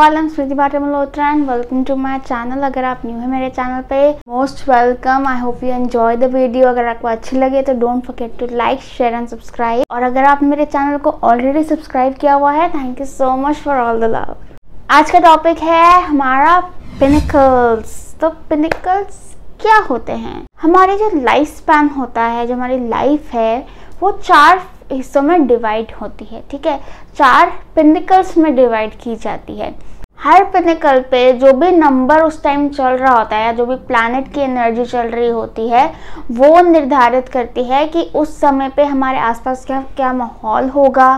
All, I am Smriti Bhatia Malhotra and welcome to my channel. अगर आप new है मेरे चैनल पे, most welcome. I hope you enjoy the video. अगर आपको अच्छी लगे तो don't forget to like, share and subscribe. और अगर आप मेरे चैनल को ऑलरेडी सब्सक्राइब किया हुआ है, thank you so much for all the love. आज का टॉपिक है हमारा पिनिकल्स। तो पिनिकल्स क्या होते हैं? हमारी जो लाइफ स्पैन होता है, जो हमारी लाइफ है, वो 4 हिस्सों में डिवाइड होती है। ठीक है, 4 पिनिकल्स में डिवाइड की जाती है। हर पिनिकल पे जो भी नंबर उस टाइम चल रहा होता है, जो भी प्लैनेट की एनर्जी चल रही होती है, वो निर्धारित करती है कि उस समय पे हमारे आसपास क्या क्या माहौल होगा,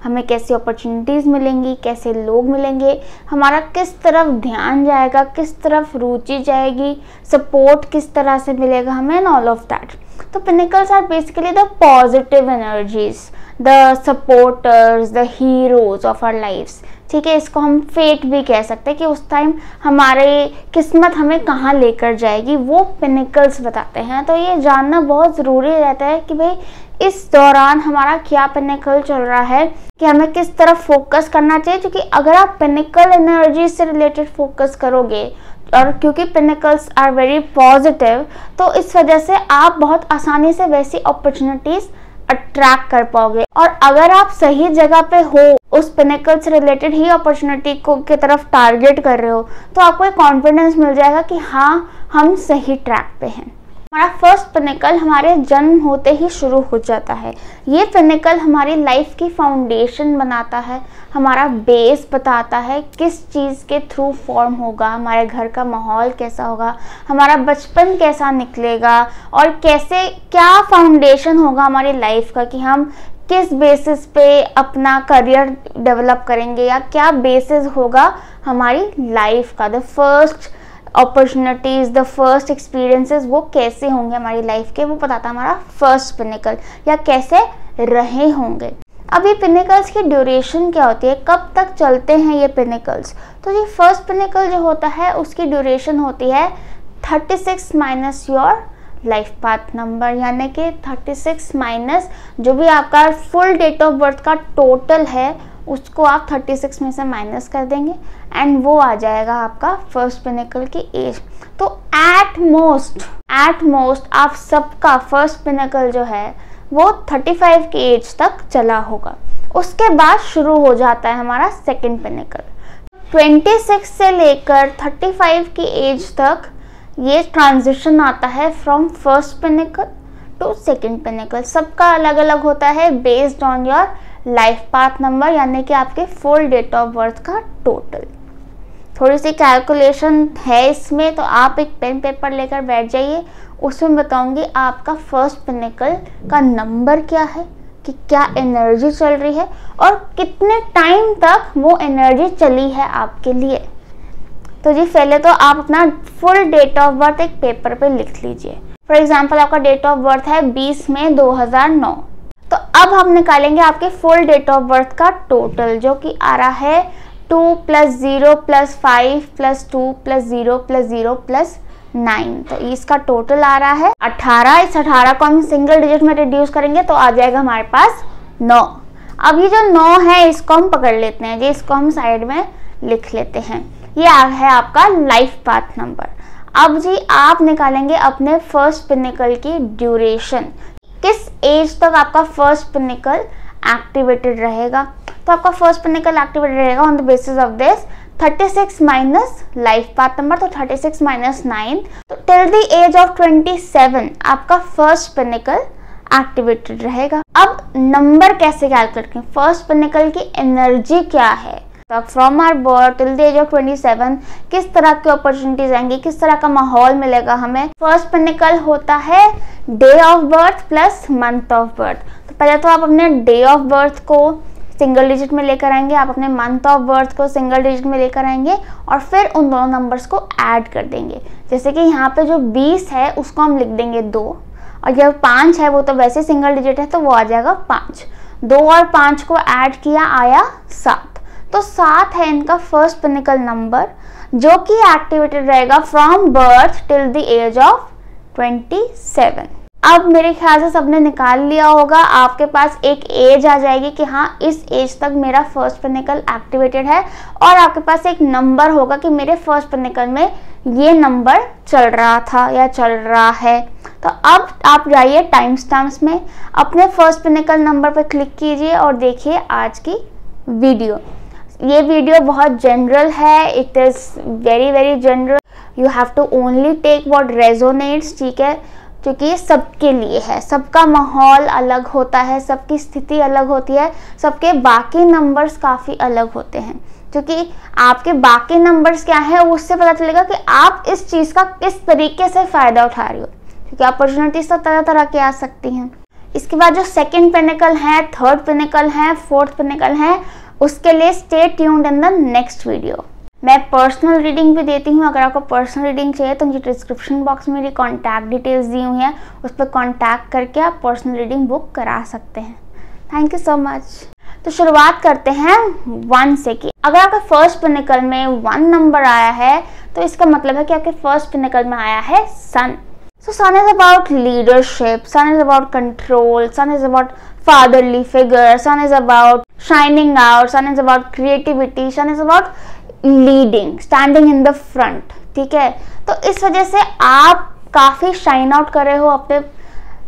हमें कैसी अपॉर्चुनिटीज़ मिलेंगी, कैसे लोग मिलेंगे, हमारा किस तरफ ध्यान जाएगा, किस तरफ रुचि जाएगी, सपोर्ट किस तरह से मिलेगा हमें, एंड ऑल ऑफ दैट। तो pinnacles are basically the positive energies, the supporters, the heroes of our lifes. ठीक है, इसको हम फेट भी कह सकते हैं कि उस टाइम हमारे किस्मत हमें कहाँ लेकर जाएगी, वो पिनिकल्स बताते हैं। तो ये जानना बहुत ज़रूरी रहता है कि भाई इस दौरान हमारा क्या पिनिकल चल रहा है, कि हमें किस तरफ फोकस करना चाहिए। क्योंकि अगर आप पिनिकल एनर्जी से रिलेटेड फोकस करोगे, और क्योंकि पिनिकल्स आर वेरी पॉजिटिव, तो इस वजह से आप बहुत आसानी से वैसी अपॉर्चुनिटीज़ अट्रैक्ट कर पाओगे। और अगर आप सही जगह पे हो, उस पिनिकल से रिलेटेड ही अपॉर्चुनिटी को की तरफ टारगेट कर रहे हो, तो आपको एक कॉन्फिडेंस मिल जाएगा कि हाँ, हम सही ट्रैक पे हैं। हमारा फर्स्ट पिनिकल हमारे जन्म होते ही शुरू हो जाता है। ये पिनिकल हमारी लाइफ की फाउंडेशन बनाता है, हमारा बेस बताता है किस चीज़ के थ्रू फॉर्म होगा, हमारे घर का माहौल कैसा होगा, हमारा बचपन कैसा निकलेगा, और कैसे क्या फाउंडेशन होगा हमारी लाइफ का, कि हम किस बेसिस पे अपना करियर डेवलप करेंगे, या क्या बेसिस होगा हमारी लाइफ का। The first opportunities, the first experiences, वो कैसे होंगे हमारी लाइफ के, वो बताता है हमारा फर्स्ट पिनिकल, या कैसे रहे होंगे। अब ये पिनिकल्स की ड्यूरेशन क्या होती है, कब तक चलते हैं ये पिनिकल्स? तो ये फर्स्ट पिनिकल जो होता है उसकी ड्यूरेशन होती है 36 minus your life path number, यानी कि 36 माइनस जो भी आपका फुल डेट ऑफ बर्थ का टोटल है, उसको आप 36 में से माइनस कर देंगे, एंड वो आ जाएगा आपका फर्स्ट पिनिकल की एज। तो एट मोस्ट आप सबका फर्स्ट पिनिकल जो है वो 35 की एज तक चला होगा। उसके बाद शुरू हो जाता है हमारा सेकंड पिनिकल। 26 से लेकर 35 की एज तक ये ट्रांजिशन आता है from first pinnacle to second pinnacle. सबका अलग अलग होता है based on your life path number, यानी कि आपके फुल डेट ऑफ बर्थ का टोटल। थोड़ी सी कैलकुलेशन है इसमें, तो आप एक पेन पेपर लेकर बैठ जाइए। उसमें बताऊंगी आपका फर्स्ट पिनिकल का नंबर क्या है, कि क्या एनर्जी चल रही है, और कितने टाइम तक वो एनर्जी चली है आपके लिए। तो जी पहले तो आप अपना फुल डेट ऑफ बर्थ एक पेपर पे लिख लीजिए। फॉर एग्जाम्पल आपका डेट ऑफ बर्थ है 20 मई 2009। तो अब हम निकालेंगे आपके फुल डेट ऑफ बर्थ का टोटल, जो कि आ रहा है 2 + 0 + 5 + 2 + 0 + 0 + 9। तो इसका टोटल आ रहा है 18। इस 18 को हम सिंगल डिजिट में रिड्यूस करेंगे तो आ जाएगा हमारे पास 9। अब ये जो 9 है इसको हम पकड़ लेते हैं जी, इसको हम साइड में लिख लेते हैं। ये है आपका लाइफ पाथ नंबर। अब जी आप निकालेंगे अपने फर्स्ट पिनिकल की ड्यूरेशन, किस एज तक आपका फर्स्ट पिनिकल एक्टिवेटेड रहेगा। तो आपका फर्स्ट पिनिकल एक्टिवेटेड रहेगा on the basis of this 36 minus life path number, तो 36 माइनस 9, तो टिल द एज ऑफ 27 आपका फर्स्ट पिनिकल एक्टिवेटेड रहेगा। अब नंबर कैसे कैलकुलेट करें, फर्स्ट पिनिकल की एनर्जी क्या है, from our birth till the age of 27 किस तरह की अपॉर्चुनिटीज आएंगी, किस तरह का माहौल मिलेगा हमें। फर्स्ट पिनिकल होता है day of birth plus month of birth. तो पहले तो आप अपने डे ऑफ बर्थ को सिंगल डिजिट में लेकर आएंगे, आप अपने मंथ ऑफ बर्थ को सिंगल डिजिट में लेकर आएंगे, और फिर उन दोनों नंबर्स को ऐड कर देंगे। जैसे कि यहाँ पे जो 20 है उसको हम लिख देंगे 2, और जब 5 है वो तो वैसे सिंगल डिजिट है, तो वो आ जाएगा 5। 2 और 5 को ऐड किया, आया 7। तो 7 है इनका फर्स्ट पिनिकल नंबर, जो कि एक्टिवेटेड रहेगा from birth till the age of 27। अब मेरे ख्याल से सबने निकाल लिया होगा, आपके पास एक एज आ जाएगी कि हाँ इस एज तक मेरा फर्स्ट पिनेकल एक्टिवेटेड है, और आपके पास एक नंबर होगा कि मेरे फर्स्ट पिनेकल में ये नंबर चल रहा था या चल रहा है। तो अब आप जाइए टाइम स्टैम्प्स में, अपने फर्स्ट पिनेकल नंबर पर क्लिक कीजिए और देखिए आज की वीडियो। ये वीडियो बहुत जनरल है, it is very general, you have to only take what resonates, ठीक है, क्योंकि ये सबके लिए है। सबका माहौल अलग होता है, सबकी स्थिति अलग होती है, सबके बाकी नंबर्स काफ़ी अलग होते हैं, क्योंकि आपके बाकी नंबर्स क्या है उससे पता चलेगा कि आप इस चीज़ का किस तरीके से फ़ायदा उठा रही हो, क्योंकि अपॉर्चुनिटीज तो तरह तरह की आ सकती हैं। इसके बाद जो सेकेंड पिनेकल है, थर्ड पिनेकल है, फोर्थ पिनेकल है, उसके लिए stay tuned in the next video. मैं पर्सनल रीडिंग भी देती हूँ, अगर आपको पर्सनल रीडिंग चाहिए तो मुझे डिस्क्रिप्शन बॉक्स में मेरी कॉन्टैक्ट डिटेल्स दी हुई हैं, उस पर कॉन्टैक्ट करके आप पर्सनल रीडिंग बुक करा सकते हैं। Thank you so much. तो शुरुआत करते हैं 1 से कि अगर आपके फर्स्ट पिनेकल में 1 नंबर आया है तो इसका मतलब है कि आपके फर्स्ट पिनेकल में आया है सन। So sun is about leadership, sun is about control, sun is about fatherly figure, sun is about shining out, sun is about creativity, sun is about leading, standing in the front, ठीक है। तो इस वजह से आप काफ़ी shine out कर रहे हो अपने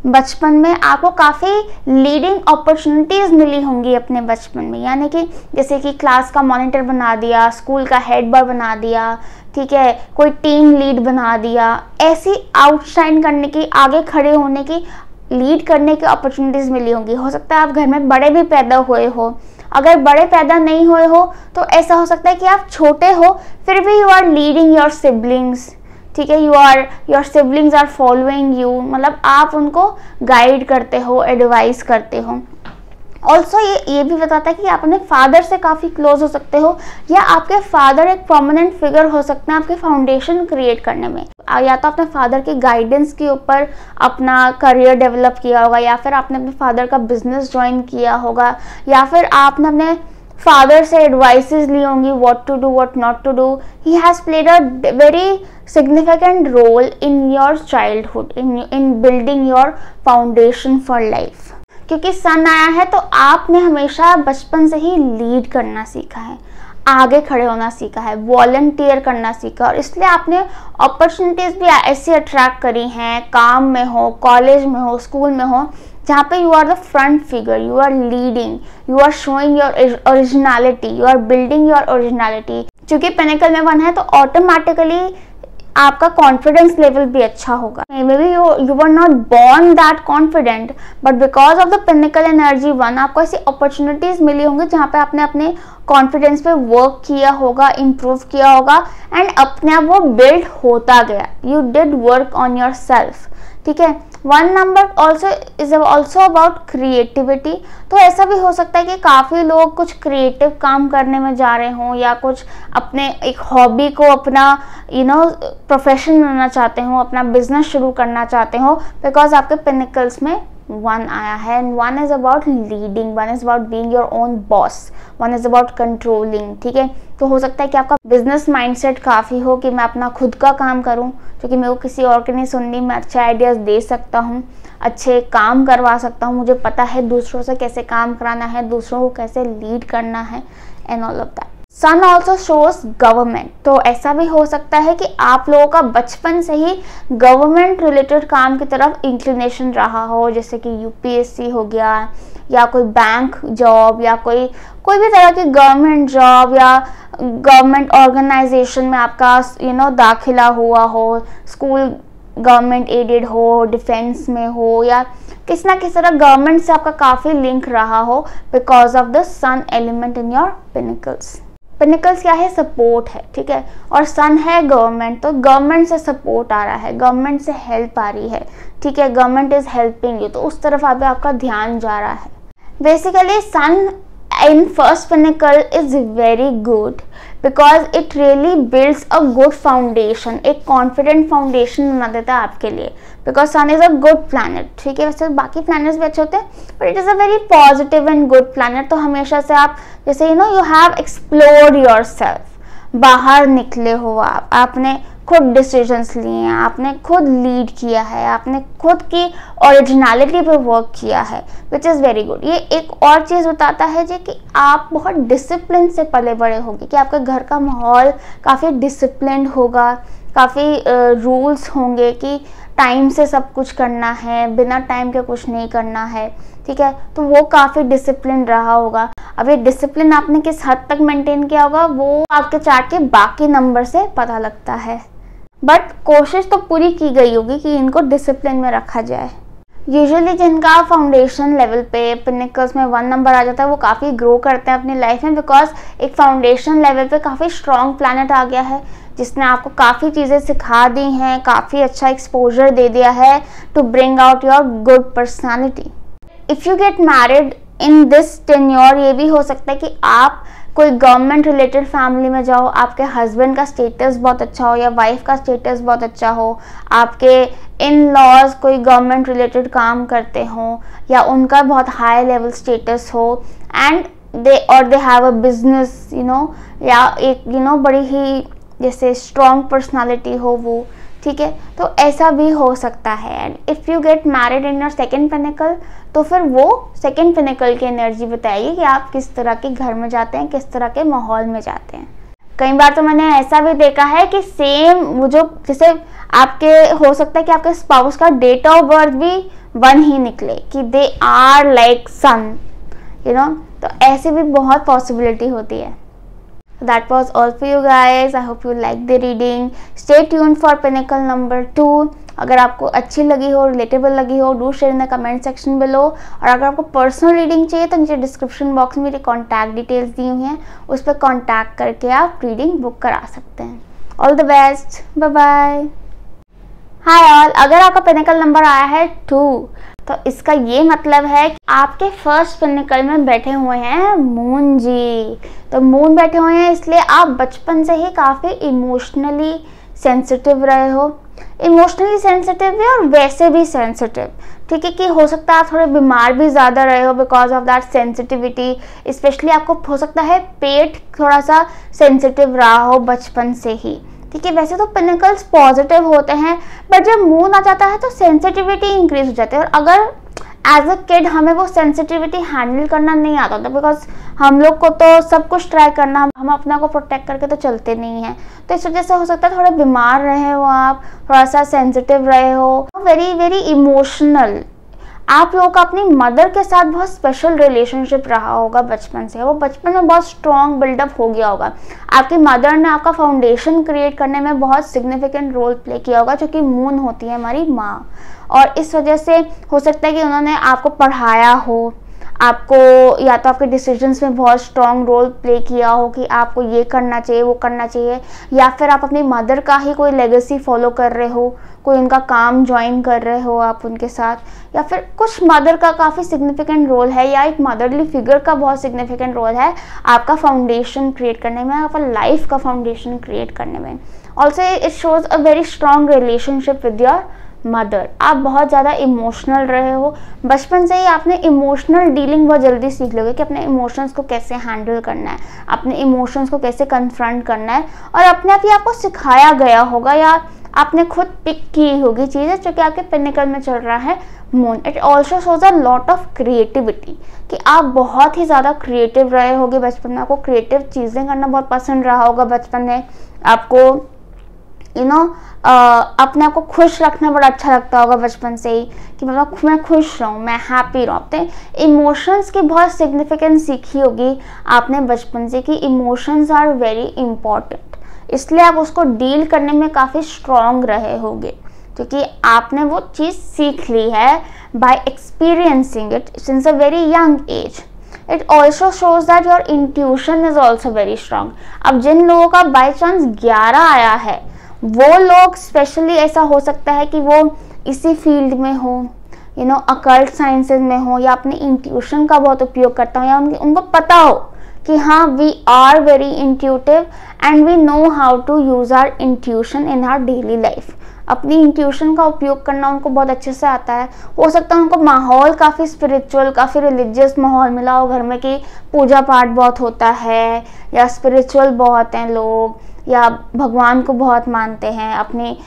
बचपन में, आपको काफ़ी लीडिंग अपॉर्चुनिटीज़ मिली होंगी अपने बचपन में, यानी कि जैसे कि क्लास का मॉनिटर बना दिया, स्कूल का हेड बॉय बना दिया, ठीक है, कोई टीम लीड बना दिया, ऐसी आउटशाइन करने की, आगे खड़े होने की, लीड करने की अपॉर्चुनिटीज़ मिली होंगी। हो सकता है आप घर में बड़े भी पैदा हुए हो, अगर बड़े पैदा नहीं हुए हो तो ऐसा हो सकता है कि आप छोटे हो फिर भी you are leading your siblings, ठीक है, your siblings are following you, मतलब आप उनको गाइड करते हो, एडवाइस करते हो। ऑल्सो ये भी बताता है कि आप अपने फादर से काफ़ी क्लोज हो सकते हो, या आपके फादर एक प्रोमिनेंट फिगर हो सकते हैं आपके फाउंडेशन क्रिएट करने में। या तो अपने फादर के गाइडेंस के ऊपर अपना करियर डेवलप किया होगा, या फिर आपने अपने फादर का बिजनेस ज्वाइन किया होगा, या फिर आपने अपने फादर से एडवाइसेस ली होंगी what to do what not to do. He has played a very significant role in your childhood, in building your foundation for life. क्योंकि सन आया है तो आपने हमेशा बचपन से ही लीड करना सीखा है, आगे खड़े होना सीखा है, वॉलंटियर करना सीखा, और इसलिए आपने अपॉर्चुनिटीज़ भी ऐसी अट्रैक्ट करी हैं, काम में हो, कॉलेज में हो, स्कूल में हो, जहाँ पे you are the front figure, you are leading, you are showing your originality, you are building your originality. क्योंकि पिनेकल में 1 है तो ऑटोमेटिकली आपका कॉन्फिडेंस लेवल भी अच्छा होगा। May be you were not born that confident, but because of the pinnacle energy 1 आपको ऐसी अपॉर्चुनिटीज मिली होंगी जहाँ पे आपने अपने कॉन्फिडेंस पे वर्क किया होगा, इम्प्रूव किया होगा, एंड अपने आप वो बिल्ड होता गया। You did work on your self, ठीक है। 1 number also is also about creativity. तो ऐसा भी हो सकता है कि काफ़ी लोग कुछ क्रिएटिव काम करने में जा रहे हों, या कुछ अपने एक हॉबी को अपना प्रोफेशन बनाना चाहते हो, अपना बिजनेस शुरू करना चाहते हो, बिकॉज आपके पिनेकल्स में 1 आया है। And 1 is about leading, 1 is about being your own boss, 1 is about controlling, ठीक है। तो हो सकता है कि आपका बिजनेस माइंडसेट काफ़ी हो कि मैं अपना खुद का काम करूं, क्योंकि मेरे को किसी और की नहीं सुननी, मैं अच्छे आइडियाज़ दे सकता हूं, अच्छे काम करवा सकता हूं, मुझे पता है दूसरों से कैसे काम कराना है, दूसरों को कैसे लीड करना है, and all of that. Sun also shows government. तो ऐसा भी हो सकता है कि आप लोगों का बचपन से ही गवर्नमेंट रिलेटेड काम की तरफ इंक्लिनेशन रहा हो, जैसे कि यूपीएससी हो गया, या कोई बैंक जॉब, या कोई भी तरह की गवर्नमेंट जॉब, या गवर्नमेंट ऑर्गेनाइजेशन में आपका दाखिला हुआ हो, स्कूल गवर्नमेंट एडेड हो, डिफेंस में हो, या किसी ना किसी तरह गवर्नमेंट से आपका काफ़ी लिंक रहा हो because of the sun element in your pinnacles. Pinnacles क्या है? सपोर्ट है, ठीक है, और सन है गवर्नमेंट, तो गवर्नमेंट से सपोर्ट आ रहा है, गवर्नमेंट से हेल्प आ रही है, ठीक है, गवर्नमेंट इज हेल्पिंग यू, तो उस तरफ आपका ध्यान जा रहा है। Basically sun in first pinnacle is very good because it really builds a good foundation, एक confident foundation बना देता है आपके लिए, because sun is a good planet, ठीक है। वैसे बाकी planets भी अच्छे होते हैं but it is a very positive and good planet। तो हमेशा से आप जैसे you have explored yourself, बाहर निकले हो, आपने खुद डिसीजंस लिए हैं, आपने खुद लीड किया है, आपने खुद की ओरिजिनलिटी पे वर्क किया है, विच इज़ वेरी गुड। ये एक और चीज़ बताता है जी कि आप बहुत डिसिप्लिन से पले बड़े होंगे, कि आपके घर का माहौल काफ़ी डिसिप्लिन होगा, काफ़ी रूल्स होंगे कि टाइम से सब कुछ करना है, बिना टाइम के कुछ नहीं करना है, ठीक है। तो वो काफ़ी डिसिप्लिन रहा होगा। अब ये डिसिप्लिन आपने किस हद तक मेंटेन किया होगा वो आपके चार्ट के बाकी नंबर से पता लगता है, बट कोशिश तो पूरी की गई होगी कि इनको डिसिप्लिन में रखा जाए। यूजुअली जिनका फाउंडेशन लेवल पे पिनिकल्स में 1 नंबर आ जाता है वो काफ़ी ग्रो करते हैं अपनी लाइफ में, बिकॉज एक फाउंडेशन लेवल पे काफ़ी स्ट्रॉन्ग प्लैनेट आ गया है जिसने आपको काफ़ी चीज़ें सिखा दी हैं, काफ़ी अच्छा एक्सपोजर दे दिया है to bring out your good personality. If you get married in this tenure, ये भी हो सकता है कि आप कोई गवर्नमेंट रिलेटेड फैमिली में जाओ, आपके हस्बैंड का स्टेटस बहुत अच्छा हो या वाइफ का स्टेटस बहुत अच्छा हो, आपके इन लॉज कोई गवर्नमेंट रिलेटेड काम करते हों या उनका बहुत हाई लेवल स्टेटस हो, and they have a business या एक बड़ी ही जैसे स्ट्रॉन्ग पर्सनालिटी हो वो, ठीक है। तो ऐसा भी हो सकता है। And if you get married in your second pinnacle, तो फिर वो सेकेंड पिनिकल की एनर्जी बताएगी कि आप किस तरह के घर में जाते हैं, किस तरह के माहौल में जाते हैं। कई बार तो मैंने ऐसा भी देखा है कि सेम वो जो जैसे आपके हो सकता है कि आपके स्पाउस का डेट ऑफ बर्थ भी 1 ही निकले, कि दे आर लाइक सन, तो ऐसी भी बहुत पॉसिबिलिटी होती है। That was all for you guys. I hope you like the reading. Stay tuned for Pinnacle number 2. अगर आपको अच्छी लगी हो, रिलेटेबल लगी हो, do share in the comment section below. और अगर आपको पर्सनल रीडिंग चाहिए तो नीचे डिस्क्रिप्शन बॉक्स में मेरी कॉन्टैक्ट डिटेल्स दी हुई हैं, उस पर कॉन्टैक्ट करके आप रीडिंग बुक करा सकते हैं। All the best, bye bye. Hi all, अगर आपका पिनिकल नंबर आया है 2, तो इसका ये मतलब है कि आपके फर्स्ट पिनिकल में बैठे हुए हैं मून जी। तो मून बैठे हुए हैं इसलिए आप बचपन से ही काफ़ी इमोशनली सेंसिटिव रहे हो, इमोशनली सेंसिटिव भी और वैसे भी सेंसिटिव, ठीक है। कि हो सकता है आप थोड़े बीमार भी ज़्यादा रहे हो because of that sensitivity. Specially आपको हो सकता है पेट थोड़ा सा सेंसिटिव रहा हो बचपन से ही, ठीक है। वैसे तो पिनिकल्स पॉजिटिव होते हैं, बट जब मून आ जाता है तो सेंसिटिविटी इंक्रीज हो जाती है। और अगर एज अ किड हमें वो सेंसिटिविटी हैंडल करना नहीं आता था, बिकॉज हम लोग को तो सब कुछ ट्राई करना, हम अपना को प्रोटेक्ट करके तो चलते नहीं हैं, तो इस वजह से हो सकता है थोड़े बीमार रहे हो आप, थोड़ा सा सेंसिटिव रहे हो, वेरी वेरी इमोशनल। आप लोगों का अपनी मदर के साथ बहुत स्पेशल रिलेशनशिप रहा होगा बचपन से, वो बचपन में बहुत स्ट्रॉन्ग बिल्डअप हो गया होगा। आपकी मदर ने आपका फाउंडेशन क्रिएट करने में बहुत सिग्निफिकेंट रोल प्ले किया होगा, जो कि मून होती है हमारी माँ। और इस वजह से हो सकता है कि उन्होंने आपको पढ़ाया हो, आपको या तो आपके डिसीजंस में बहुत स्ट्रॉन्ग रोल प्ले किया हो कि आपको ये करना चाहिए, वो करना चाहिए, या फिर आप अपनी मदर का ही कोई लेगेसी फॉलो कर रहे हो, कोई उनका काम ज्वाइन कर रहे हो आप उनके साथ, या फिर कुछ मदर का काफ़ी सिग्निफिकेंट रोल है, या एक मदरली फिगर का बहुत सिग्निफिकेंट रोल है आपका फाउंडेशन क्रिएट करने में, आपका लाइफ का फाउंडेशन क्रिएट करने में। Also it shows a very strong relationship with your mother. आप बहुत ज़्यादा इमोशनल रहे हो बचपन से ही, आपने इमोशनल डीलिंग बहुत जल्दी सीख लोगे कि अपने इमोशंस को कैसे हैंडल करना है, अपने इमोशंस को कैसे कन्फ्रंट करना है, और अपने आप ही आपको सिखाया गया होगा या आपने खुद पिक की होगी चीज़ें जो कि आपके पिनिकल में चल रहा है moon. It also shows a lot of creativity, कि आप बहुत ही ज़्यादा क्रिएटिव रहे होगे बचपन में, आपको क्रिएटिव चीज़ें करना बहुत पसंद रहा होगा बचपन में, आपको अपने आप को खुश रखना बड़ा अच्छा लगता होगा बचपन से ही, कि मतलब मैं खुश रहूँ, मैं हैप्पी रहूँ। अपने इमोशंस की बहुत सिग्निफिकेंस सीखी होगी आपने बचपन से कि इमोशंस आर वेरी इंपॉर्टेंट, इसलिए आप उसको डील करने में काफ़ी स्ट्रॉन्ग रहे होगे, क्योंकि आपने वो चीज़ सीख ली है by experiencing it since a very young age. It also shows that your intuition is also very strong. अब जिन लोगों का बाई चांस 11 आया है, वो लोग स्पेशली ऐसा हो सकता है कि वो इसी फील्ड में हो, अकल्ट साइंसेज में हो, या अपने इंट्यूशन का बहुत उपयोग करता हो, या उनको पता हो कि हाँ we are very intuitive and we know how to use our intuition in our daily life. अपनी इंट्यूशन का उपयोग करना उनको बहुत अच्छे से आता है। हो सकता है उनको माहौल काफ़ी स्पिरिचुअल, काफ़ी रिलीजियस माहौल मिला हो घर में, कि पूजा पाठ बहुत होता है या स्पिरिचुअल बहुत हैं लोग, या भगवान को बहुत मानते हैं, अपने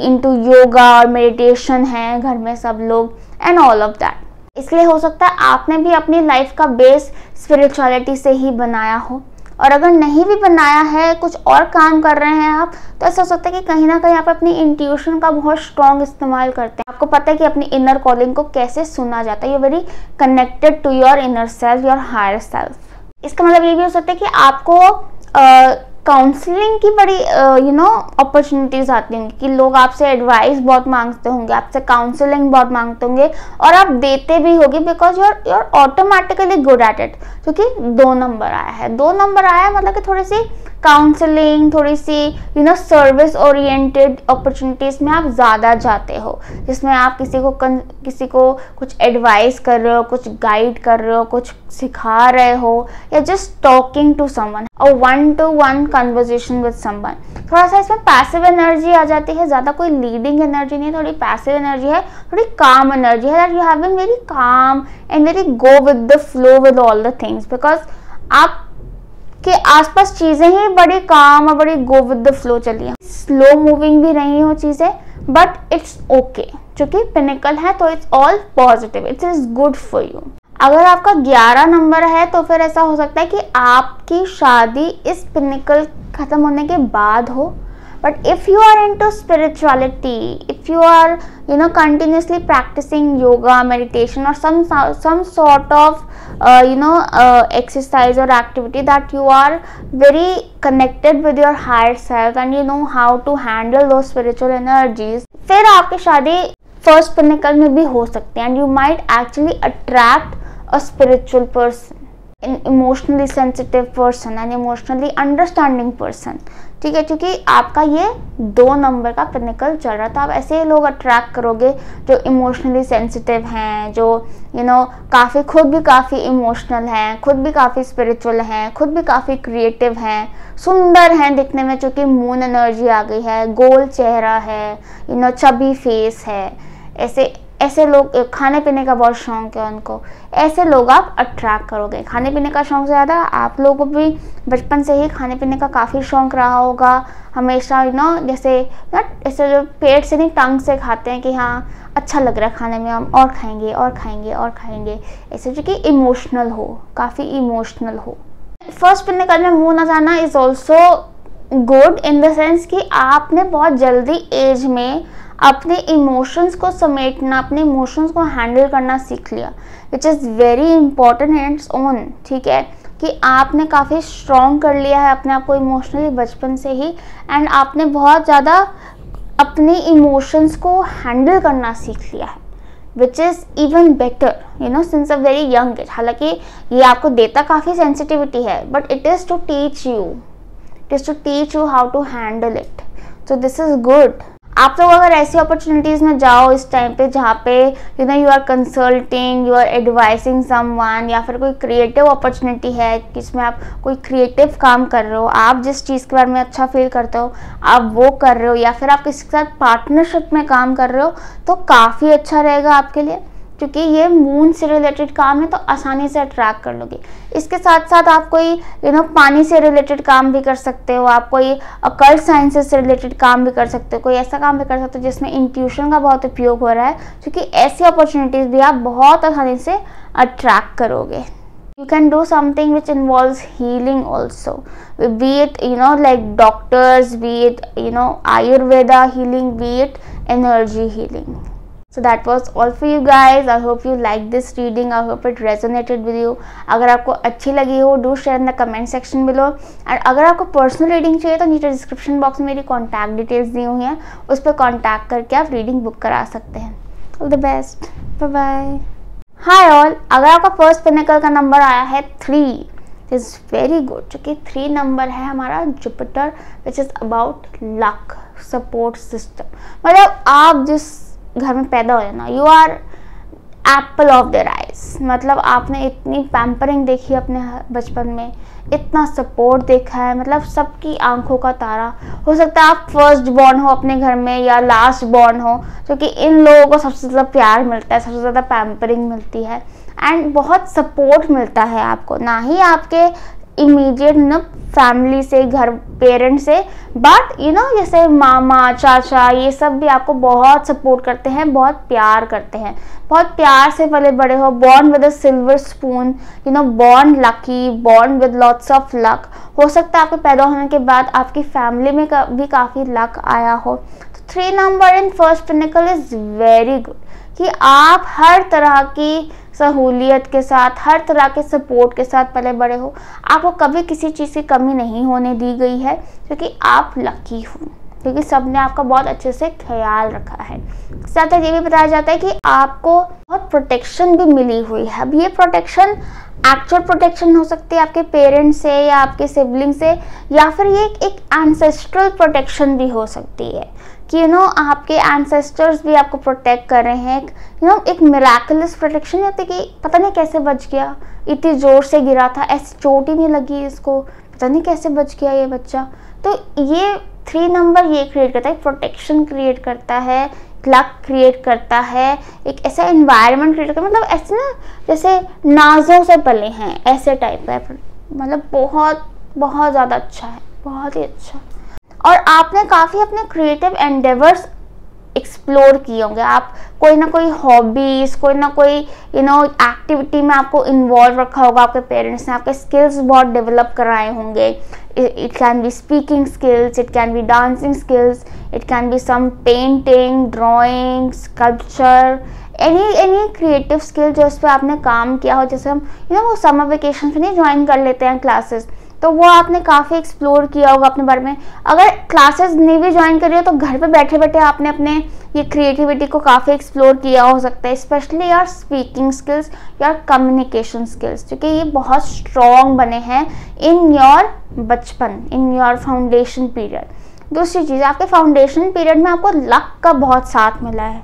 इनटू योगा और मेडिटेशन है घर में सब लोग एंड ऑल ऑफ दैट। इसलिए हो सकता है आपने भी अपनी लाइफ का बेस स्पिरिचुअलिटी से ही बनाया हो, और अगर नहीं भी बनाया है, कुछ और काम कर रहे हैं आप, तो ऐसा हो सकता है कि कहीं ना कहीं आप अपनी इंट्यूशन का बहुत स्ट्रॉन्ग इस्तेमाल करते हैं। आपको पता है कि अपनी इनर कॉलिंग को कैसे सुना जाता है। You very connected to your inner self, your higher self. इसका मतलब ये भी हो सकता है कि आपको काउंसलिंग की बड़ी अपॉर्चुनिटीज आती होंगी कि लोग आपसे एडवाइस बहुत मांगते होंगे, आपसे काउंसलिंग बहुत मांगते होंगे, और आप देते भी होगे because you are automatically good at it. क्योंकि 2 नंबर आया है, 2 नंबर आया है, मतलब कि थोड़ी सी काउंसलिंग, थोड़ी सी सर्विस ओरिएंटेड अपॉर्चुनिटीज में आप ज़्यादा जाते हो, जिसमें आप किसी को कुछ एडवाइस कर रहे हो, कुछ गाइड कर रहे हो, कुछ सिखा रहे हो, या जस्ट टॉकिंग टू समवन, और 1-to-1 कन्वर्सेशन विद समवन। थोड़ा सा इसमें पैसिव एनर्जी आ जाती है, ज़्यादा कोई लीडिंग एनर्जी नहीं है, थोड़ी पैसिव एनर्जी है, थोड़ी काम एनर्जी है, that you have been very calm and very go with the flow with all the things, because आप के आसपास चीजें ही बड़ी काम और बड़ी गो विद द फ्लो चली है। स्लो मूविंग भी रही हो चीजें, बट इट्स ओके, क्योंकि पिनिकल है तो it's all positive, it is good for you. अगर आपका 11 नंबर है तो फिर ऐसा हो सकता है कि आपकी शादी इस पिनिकल खत्म होने के बाद हो। But if you are into spirituality, if you are continuously practicing yoga, meditation, or some sort of exercise or activity that you are very connected with your higher self and you know how to handle those spiritual energies, फिर आपकी शादी first pinnacle में भी हो सकती है, and you might actually attract a spiritual person, an emotionally sensitive person, an emotionally understanding person। ठीक है, क्योंकि आपका ये 2 नंबर का पिनिकल चल रहा था। आप ऐसे लोग अट्रैक्ट करोगे जो इमोशनली सेंसिटिव हैं, जो काफ़ी खुद भी काफ़ी इमोशनल हैं, खुद भी काफ़ी स्पिरिचुअल हैं, खुद भी काफ़ी क्रिएटिव हैं, सुंदर हैं दिखने में, क्योंकि मून एनर्जी आ गई है, गोल चेहरा है, चबी फेस है। ऐसे लोग, खाने पीने का बहुत शौक है उनको, ऐसे लोग आप अट्रैक्ट करोगे। खाने पीने का शौक से ज़्यादा आप लोगों को भी बचपन से ही खाने पीने का काफ़ी शौक रहा होगा हमेशा। जैसे जो पेट से नहीं टंग से खाते हैं कि हाँ अच्छा लग रहा है खाने में, हम और खाएंगे और खाएंगे और खाएंगे, ऐसे जो कि इमोशनल हो, काफ़ी इमोशनल हो। फर्स्ट पिनिकल में मून आ जाना is also good in the sense कि आपने बहुत जल्दी एज में अपने इमोशंस को समेटना, अपने इमोशंस को हैंडल करना सीख लिया, विच is very important in its own. ठीक है, कि आपने काफ़ी स्ट्रॉन्ग कर लिया है अपने आप को इमोशनली बचपन से ही, एंड आपने बहुत ज़्यादा अपने इमोशंस को हैंडल करना सीख लिया है, which is even better since a very young age. हालांकि ये आपको देता काफ़ी सेंसिटिविटी है, but it is to teach you how to handle it, so this is good. आप लोग अगर ऐसी अपॉर्चुनिटीज़ में जाओ इस टाइम पे जहाँ पे you are consulting, you are advising someone, या फिर कोई क्रिएटिव अपॉर्चुनिटी है जिसमें आप कोई क्रिएटिव काम कर रहे हो, आप जिस चीज़ के बारे में अच्छा फील करते हो आप वो कर रहे हो, या फिर आप किसी के साथ पार्टनरशिप में काम कर रहे हो, तो काफ़ी अच्छा रहेगा आपके लिए, क्योंकि ये मून से रिलेटेड काम है तो आसानी से अट्रैक्ट कर लोगे। इसके साथ साथ आप कोई पानी से रिलेटेड काम भी कर सकते हो, आप कोई अकल्ट साइंसेस से रिलेटेड काम भी कर सकते हो, कोई ऐसा काम भी कर सकते हो जिसमें इंट्यूशन का बहुत उपयोग हो रहा है, क्योंकि ऐसी अपॉर्चुनिटीज़ भी आप बहुत आसानी से अट्रैक्ट करोगे। You can do something which involves healing also, be it like doctors, be it Ayurveda healing, be it energy healing. So that was all for you guys. I hope you liked this reading. I hope it resonated with you. अगर आपको अच्छी लगी हो, do share in the comment section below. And अगर आपको personal reading चाहिए तो नीचे डिस्क्रिप्शन बॉक्स में मेरी कॉन्टैक्ट डिटेल्स दी हुई हैं, उस पर कॉन्टैक्ट करके आप रीडिंग बुक करा सकते हैं। All the best, bye bye. Hi all, अगर आपका फर्स्ट पिनिकल का नंबर आया है 3, इज़ वेरी गुड, क्योंकि 3 नंबर है हमारा Jupiter, which is about luck, support system. मतलब आप जिस घर में पैदा हो ना, you are apple of their eyes. मतलब आपने इतनी पैम्परिंग देखी अपने बचपन में, इतना सपोर्ट देखा है, मतलब सबकी आंखों का तारा। हो सकता है आप फर्स्ट बॉर्न हो अपने घर में या लास्ट बॉर्न हो, क्योंकि इन लोगों को सबसे ज़्यादा प्यार मिलता है, सबसे ज़्यादा पैम्परिंग मिलती है, एंड बहुत सपोर्ट मिलता है आपको। ना ही आपके इमीडिएट फैमिली से, घर पेरेंट्स से, बट जैसे मामा चाचा ये सब भी आपको बहुत सपोर्ट करते हैं, बहुत प्यार करते हैं, बहुत प्यार से पले बड़े हो, born with a silver spoon, born lucky, born with lots of luck. हो सकता है आपके पैदा होने के बाद आपकी फैमिली में भी काफ़ी लक आया हो। तो 3 number in first pinnacle is very good कि आप हर तरह की सहूलियत के साथ, हर तरह के सपोर्ट के साथ पले बड़े हो। आपको कभी किसी चीज़ की कमी नहीं होने दी गई है, क्योंकि आप लकी हो, क्योंकि सबने आपका बहुत अच्छे से ख्याल रखा है। साथ ही ये भी बताया जाता है कि आपको बहुत प्रोटेक्शन भी मिली हुई है। अब ये प्रोटेक्शन एक्चुअल प्रोटेक्शन हो सकती है आपके पेरेंट्स से या आपके सिबलिंग से, या फिर ये एक एंसेस्ट्रल प्रोटेक्शन भी हो सकती है कि आपके एंसेस्टर्स भी आपको प्रोटेक्ट कर रहे हैं। एक मिराकुलस प्रोटेक्शन होती है कि पता नहीं कैसे बच गया, इतनी ज़ोर से गिरा था, ऐसी चोट ही नहीं लगी इसको, पता नहीं कैसे बच गया ये बच्चा। तो ये 3 नंबर ये क्रिएट करता है, प्रोटेक्शन क्रिएट करता है, लक क्रिएट करता है, एक ऐसा एनवायरनमेंट क्रिएट करता है, मतलब ऐसे जैसे नाजों से पले हैं ऐसे टाइप का है, मतलब बहुत बहुत ज़्यादा अच्छा है, बहुत ही अच्छा। और आपने काफ़ी अपने क्रिएटिव एंडेवर्स एक्सप्लोर किए होंगे, आप कोई ना कोई हॉबीज़, कोई ना कोई एक्टिविटी में आपको इन्वॉल्व रखा होगा, आपके पेरेंट्स ने आपके स्किल्स बहुत डेवलप कराए होंगे। It can be speaking skills, it can be dancing skills, it can be some painting, drawing, sculpture, any creative skill जो इस पर आपने काम किया हो। जैसे हम वो समर वेकेशन पे नहीं ज्वाइन कर लेते हैं क्लासेस, तो वो आपने काफ़ी एक्सप्लोर किया होगा अपने बारे में। अगर क्लासेस नहीं भी ज्वाइन करी हो तो घर पे बैठे बैठे आपने अपने ये क्रिएटिविटी को काफ़ी एक्सप्लोर किया हो सकता है, स्पेशली यार स्पीकिंग स्किल्स या कम्युनिकेशन स्किल्स, क्योंकि ये बहुत स्ट्रॉन्ग बने हैं इन योर बचपन, इन योर फाउंडेशन पीरियड। दूसरी चीज़, आपके फाउंडेशन पीरियड में आपको लक का बहुत साथ मिला है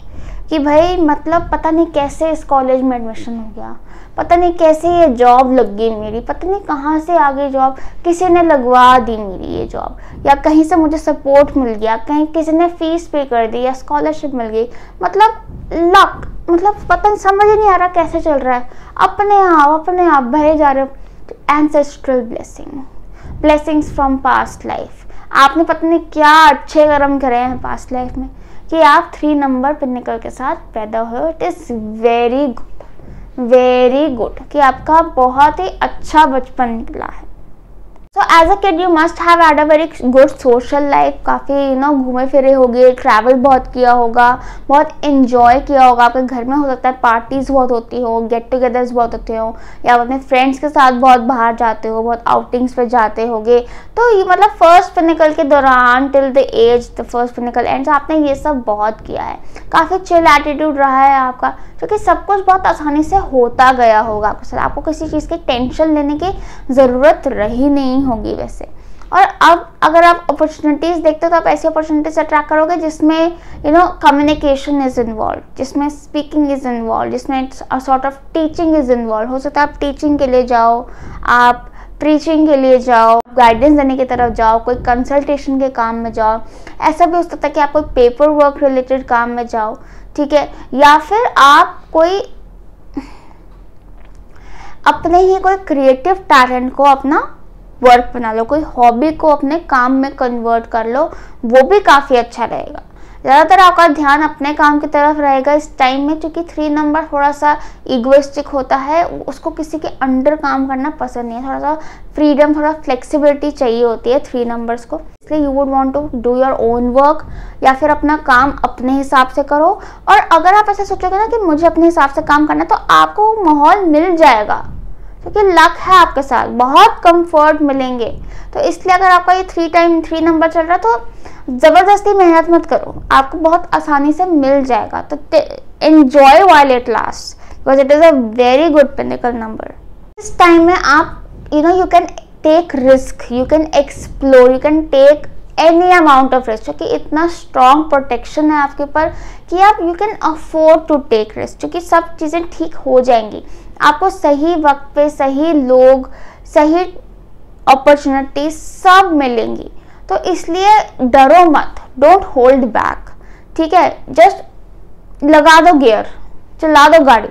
कि भाई मतलब पता नहीं कैसे इस कॉलेज में एडमिशन हो गया, पता नहीं कैसे ये जॉब लग गई मेरी, पता नहीं कहाँ से आ गई जॉब, किसी ने लगवा दी मेरी ये जॉब, या कहीं से मुझे सपोर्ट मिल गया, कहीं किसी ने फीस पे कर दी या स्कॉलरशिप मिल गई, मतलब लक, मतलब पता नहीं, समझ ही नहीं आ रहा कैसे चल रहा है, अपने आप भरे जा रहे हो। Ancestral blessings from past life, आपने पता नहीं क्या अच्छे कर्म करे हैं पास्ट लाइफ में कि आप 3 नंबर पिनेकल के साथ पैदा हुए। इट इज़ वेरी गुड कि आपका बहुत ही अच्छा बचपन निकला है। So as a kid you must have had a very good social life, काफ़ी घूमे फिरे होगे, ट्रैवल बहुत किया होगा, बहुत इन्जॉय किया होगा। आपके घर में हो सकता है पार्टीज़ बहुत होती हो, गेट टुगेदर्स बहुत होते हो, या आप अपने फ्रेंड्स के साथ बहुत बाहर जाते हो, बहुत आउटिंग्स पे जाते होगे। तो ये मतलब फर्स्ट पिनेकल के दौरान till the age the first pinnacle ends आपने ये सब बहुत किया है, काफ़ी चिल एटीट्यूड रहा है आपका, क्योंकि सब कुछ बहुत आसानी से होता गया होगा आपके साथ, आपको किसी चीज़ की टेंशन लेने की ज़रूरत रही नहीं होगी वैसे। और अब अगर आप अपॉर्चुनिटीज़ देखते हो तो आप ऐसी अपॉर्चुनिटीज अट्रैक्ट करोगे जिसमें कम्युनिकेशन इज़ इन्वॉल्व, जिसमें स्पीकिंग इज़ इन्वॉल्व, जिसमें sort of teaching is involve. हो सकता है आप टीचिंग के लिए जाओ, आप प्रीचिंग के लिए जाओ, गाइडेंस देने की तरफ जाओ, कोई कंसल्टेशन के काम में जाओ, ऐसा भी हो सकता है कि आप कोई पेपर वर्क रिलेटेड काम में जाओ, ठीक है, या फिर आप कोई अपने ही कोई क्रिएटिव टैलेंट को अपना वर्क बना लो, कोई हॉबी को अपने काम में कन्वर्ट कर लो, वो भी काफ़ी अच्छा रहेगा। ज़्यादातर आपका ध्यान अपने काम की तरफ रहेगा इस टाइम में, क्योंकि 3 नंबर थोड़ा सा इगोइस्टिक होता है, उसको किसी के अंडर काम करना पसंद नहीं है, थोड़ा सा फ्रीडम, थोड़ा फ्लेक्सिबिलिटी चाहिए होती है 3 नंबर्स को, इसलिए you would want to do your own work, या फिर अपना काम अपने हिसाब से करो। और अगर आप ऐसा सोचोगे ना कि मुझे अपने हिसाब से काम करना है, तो आपको माहौल मिल जाएगा, क्योंकि लक है आपके साथ, बहुत कंफर्ट मिलेंगे। तो इसलिए अगर आपका ये 3 नंबर चल रहा है तो ज़बरदस्ती मेहनत मत करो, आपको बहुत आसानी से मिल जाएगा। तो enjoy while it last, because it is a very good pinnacle number. इस टाइम में आप you can take risk, you can explore, you can take any amount of risk, क्योंकि इतना स्ट्रॉन्ग प्रोटेक्शन है आपके ऊपर कि आप you can afford to take risk, क्योंकि सब चीज़ें ठीक हो जाएंगी, आपको सही वक्त पे सही लोग, सही अपॉर्चुनिटी सब मिलेंगी। तो इसलिए डरो मत, डोंट होल्ड बैक, ठीक है, जस्ट लगा दो गियर, चला दो गाड़ी,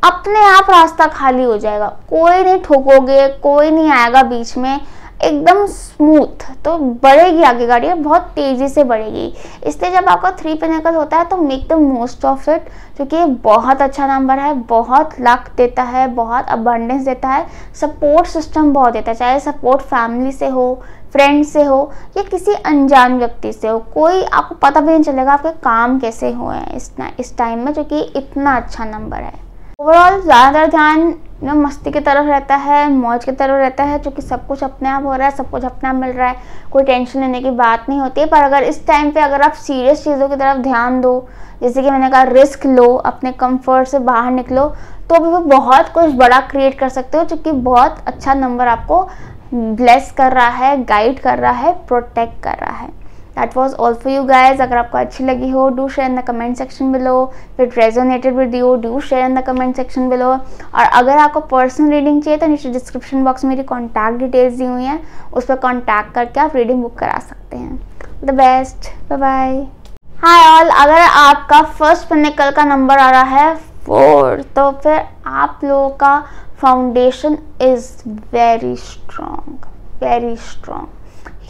अपने आप रास्ता खाली हो जाएगा, कोई नहीं ठोकोगे, कोई नहीं आएगा बीच में, एकदम स्मूथ। तो बढ़ेगी आगे गाड़ी और बहुत तेज़ी से बढ़ेगी। इसलिए जब आपका 3 पिनेकल होता है तो make the most of it, क्योंकि ये बहुत अच्छा नंबर है, बहुत लक देता है, बहुत अबंडेंस देता है, सपोर्ट सिस्टम बहुत देता है। चाहे सपोर्ट फैमिली से हो, फ्रेंड से हो या किसी अनजान व्यक्ति से हो, कोई आपको पता भी नहीं चलेगा आपके काम कैसे हुए हैं इस टाइम में, जो कि इतना अच्छा नंबर है। ओवरऑल ज़्यादातर ध्यान मस्ती की तरफ रहता है, मौज की तरफ रहता है, क्योंकि सब कुछ अपने आप हो रहा है, सब कुछ अपने आप मिल रहा है, कोई टेंशन लेने की बात नहीं होती है। पर अगर इस टाइम पे अगर आप सीरियस चीज़ों की तरफ ध्यान दो, जैसे कि मैंने कहा रिस्क लो, अपने कंफर्ट से बाहर निकलो, तो भी वो बहुत कुछ बड़ा क्रिएट कर सकते हो, क्योंकि बहुत अच्छा नंबर आपको ब्लेस कर रहा है, गाइड कर रहा है, प्रोटेक्ट कर रहा है। That was all for you guys. अगर आपको अच्छी लगी हो, do share in the comment section below. If it resonated with you, do share in the comment section below. और अगर आपको पर्सनल रीडिंग चाहिए तो नीचे डिस्क्रिप्शन बॉक्स में मेरी कॉन्टैक्ट डिटेल्स दी हुई हैं, उस पर कॉन्टैक्ट करके आप रीडिंग बुक करा सकते हैं। The best, bye bye. Hi all, अगर आपका फर्स्ट पिनेकल का नंबर आ रहा है 4, तो फिर आप लोगों का foundation is very strong, very strong.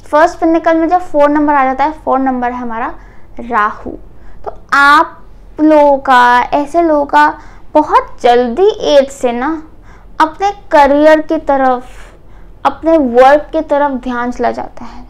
First pinnacle में जब 4 नंबर आ जाता है, 4 नंबर है हमारा राहु, तो आप लोगों का, ऐसे लोगों का बहुत जल्दी एज से ना अपने करियर की तरफ, अपने वर्क की तरफ ध्यान चला जाता है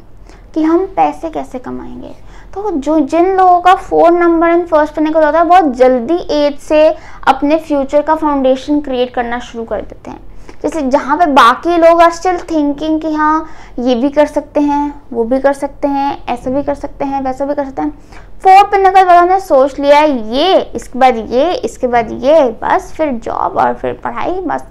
कि हम पैसे कैसे कमाएंगे। तो जिन लोगों का 4 नंबर इन फर्स्ट पिनेकल होता है, बहुत जल्दी एज से अपने फ्यूचर का फाउंडेशन क्रिएट करना शुरू कर देते हैं। जैसे जहाँ पे बाकी लोग आर स्टिल थिंकिंग कि हाँ ये भी कर सकते हैं, वो भी कर सकते हैं, ऐसा भी कर सकते हैं, वैसा भी कर सकते हैं, 4 पिनेकल वालों ने सोच लिया ये, इसके बाद ये, इसके बाद ये, बस फिर जॉब और फिर पढ़ाई, बस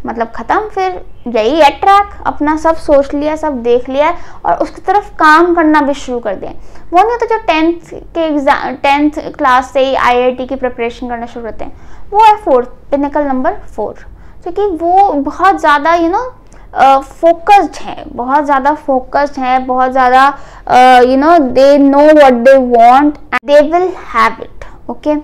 मतलब ख़त्म, फिर यही है ट्रैक, अपना सब सोच लिया, सब देख लिया और उसकी तरफ काम करना भी शुरू कर दें। वो नहीं होता जो 10th क्लास से ही IIT की प्रिपरेशन करना शुरू करते हैं, वो है 4 पिनेकल नंबर 4, क्योंकि वो बहुत ज़्यादा फोकस्ड है, बहुत ज़्यादा फोकस्ड है, बहुत ज़्यादा they know what they want and they will have it. Okay,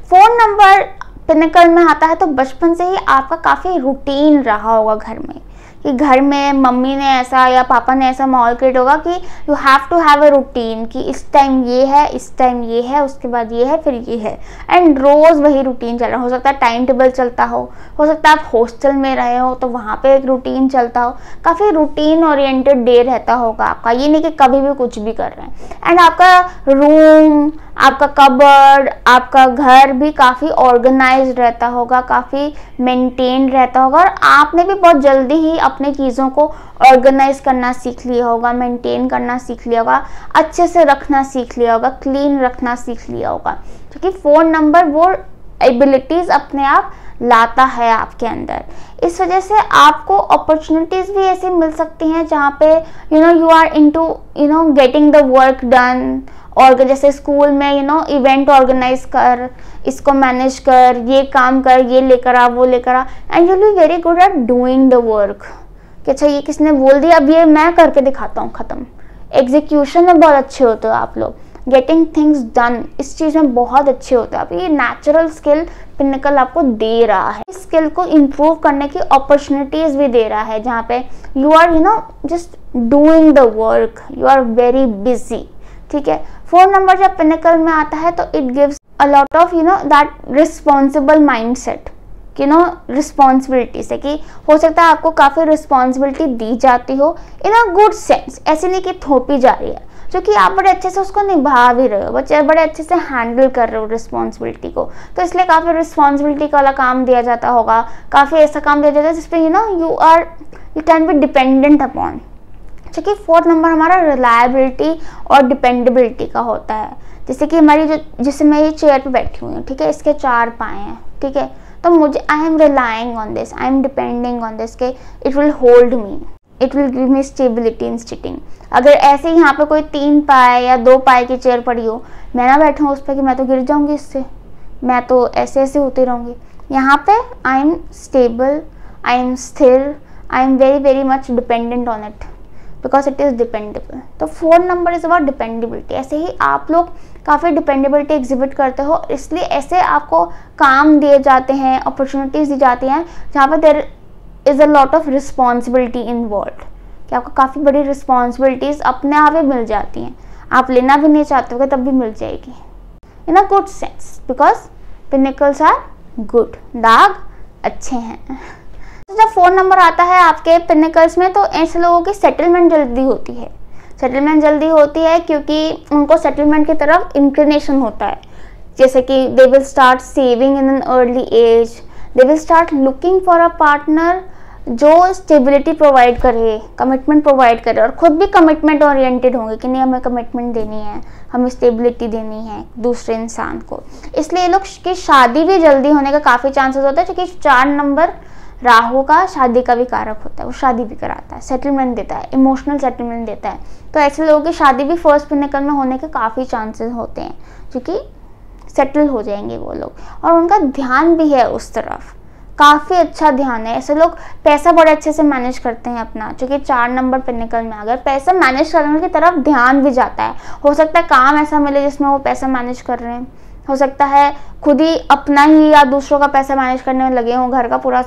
4 number pinnacle में आता है तो बचपन से ही आपका काफ़ी रूटीन रहा होगा घर में, कि घर में मम्मी ने ऐसा या पापा ने ऐसा माहौल क्रिएट होगा कि you have to have a routine, कि इस टाइम ये है, इस टाइम ये है, उसके बाद ये है, फिर ये है, एंड रोज़ वही रूटीन चल रहा हो सकता है टाइम टेबल चलता हो सकता है आप हॉस्टल में रहे हो तो वहाँ पे एक रूटीन चलता हो, काफ़ी रूटीन ओरिएंटेड डे रहता होगा आपका। ये नहीं कि कभी भी कुछ भी कर रहे हैं। एंड आपका रूम, आपका कबर्ड, आपका घर भी काफ़ी ऑर्गेनाइज्ड रहता होगा, काफ़ी मेंटेन रहता होगा, और आपने भी बहुत जल्दी ही अपने चीज़ों को ऑर्गेनाइज करना सीख लिया होगा, मेंटेन करना सीख लिया होगा, अच्छे से रखना सीख लिया होगा, क्लीन रखना सीख लिया होगा, क्योंकि 4 नंबर वो एबिलिटीज़ अपने आप लाता है आपके अंदर। इस वजह से आपको अपॉर्चुनिटीज़ भी ऐसी मिल सकती हैं जहाँ पे you are into getting the work done, और जैसे स्कूल में इवेंट ऑर्गेनाइज कर, इसको मैनेज कर, ये काम कर, ये लेकर आ, वो लेकर आ, and you will be very good at doing the work. कि अच्छा ये किसने बोल दिया, अब ये मैं करके दिखाता हूँ, ख़त्म। एग्जीक्यूशन में बहुत अच्छे होते हो आप लोग, गेटिंग थिंग्स डन, इस चीज़ में बहुत अच्छे होते हैं आप। ये नेचुरल स्किल पिनेकल आपको दे रहा है, इस स्किल को इम्प्रूव करने की अपॉर्चुनिटीज़ भी दे रहा है, जहाँ पे you are just doing the work, you are very busy. ठीक है, 4 नंबर जब पिनेकल में आता है तो it gives a lot of that responsible mindset, responsibility से, कि हो सकता है आपको काफ़ी रिस्पॉन्सिबिलिटी दी जाती हो इन अ गुड सेंस, ऐसे नहीं कि थोपी जा रही है, जो कि आप बड़े अच्छे से उसको निभा भी रहे हो, बड़े अच्छे से हैंडल कर रहे हो रिस्पॉन्सिबिलिटी को, तो इसलिए काफ़ी रिस्पॉन्सिबिलिटी वाला काम दिया जाता होगा, काफ़ी ऐसा काम दिया जाता है जिसपे you can be dependent upon. क्योंकि 4 नंबर हमारा रिलायबिलिटी और डिपेंडेबिलिटी का होता है। जैसे कि हमारी जिससे मैं ये चेयर पे बैठी हुई हूँ, ठीक है, इसके 4 पाए हैं, ठीक है, तो मुझे I am relying on this, I am depending on this के it will hold me, it will give me stability in sitting. अगर ऐसे ही यहाँ पे कोई 3 पाए या 2 पाए की चेयर पड़ी हो, मैं ना बैठूँ उस पर कि मैं तो गिर जाऊँगी इससे, मैं तो ऐसे ऐसे होती रहूँगी। यहाँ पे I am stable, I am स्थिर, I am very very much dependent on it. Because it is dependable. तो 4 नंबर इज़ अबाउट डिपेंडेबिलिटी। ऐसे ही आप लोग काफ़ी डिपेंडेबिलिटी एग्जिबिट करते हो, इसलिए ऐसे आपको काम दिए जाते हैं, अपॉर्चुनिटीज़ दी जाती हैं जहाँ पर there is a lot of responsibility involve, कि आपको काफ़ी बड़ी रिस्पॉन्सिबिलिटीज़ अपने आप ही मिल जाती हैं, आप लेना भी नहीं चाहते हो तब भी मिल जाएगी, in a good sense, because pinnacles are good, दाग अच्छे हैं। तो जब 4 नंबर आता है आपके पिनिकल्स में, तो ऐसे लोगों की सेटलमेंट जल्दी होती है। सेटलमेंट जल्दी होती है क्योंकि उनको सेटलमेंट की तरफ इंक्लिनेशन होता है, जैसे कि they will start saving in an early age, they will start looking for a partner जो स्टेबिलिटी प्रोवाइड करे, कमिटमेंट प्रोवाइड करे, और खुद भी कमिटमेंट ओरिएंटेड होंगे कि नहीं हमें कमिटमेंट देनी है, हमें स्टेबिलिटी देनी है दूसरे इंसान को। इसलिए ये लोग की शादी भी जल्दी होने का काफ़ी चांसेस होता है, क्योंकि 4 नंबर राहु का शादी का भी कारक होता है, वो शादी भी कराता है, सेटलमेंट देता है, इमोशनल सेटलमेंट देता है। तो ऐसे लोगों की शादी भी फर्स्ट पिनिकल में होने के काफ़ी चांसेस होते हैं, क्योंकि सेटल हो जाएंगे वो लोग, और उनका ध्यान भी है उस तरफ, काफ़ी अच्छा ध्यान है। ऐसे लोग पैसा बड़े अच्छे से मैनेज करते हैं अपना, क्योंकि 4 नंबर पिनिकल में अगर पैसा मैनेज करने की तरफ ध्यान भी जाता है, हो सकता है काम ऐसा मिले जिसमें वो पैसा मैनेज कर रहे हैं, हो सकता है खुद ही अपना ही या दूसरों का पैसा मैनेज करने में लगे हों, घर का पूरा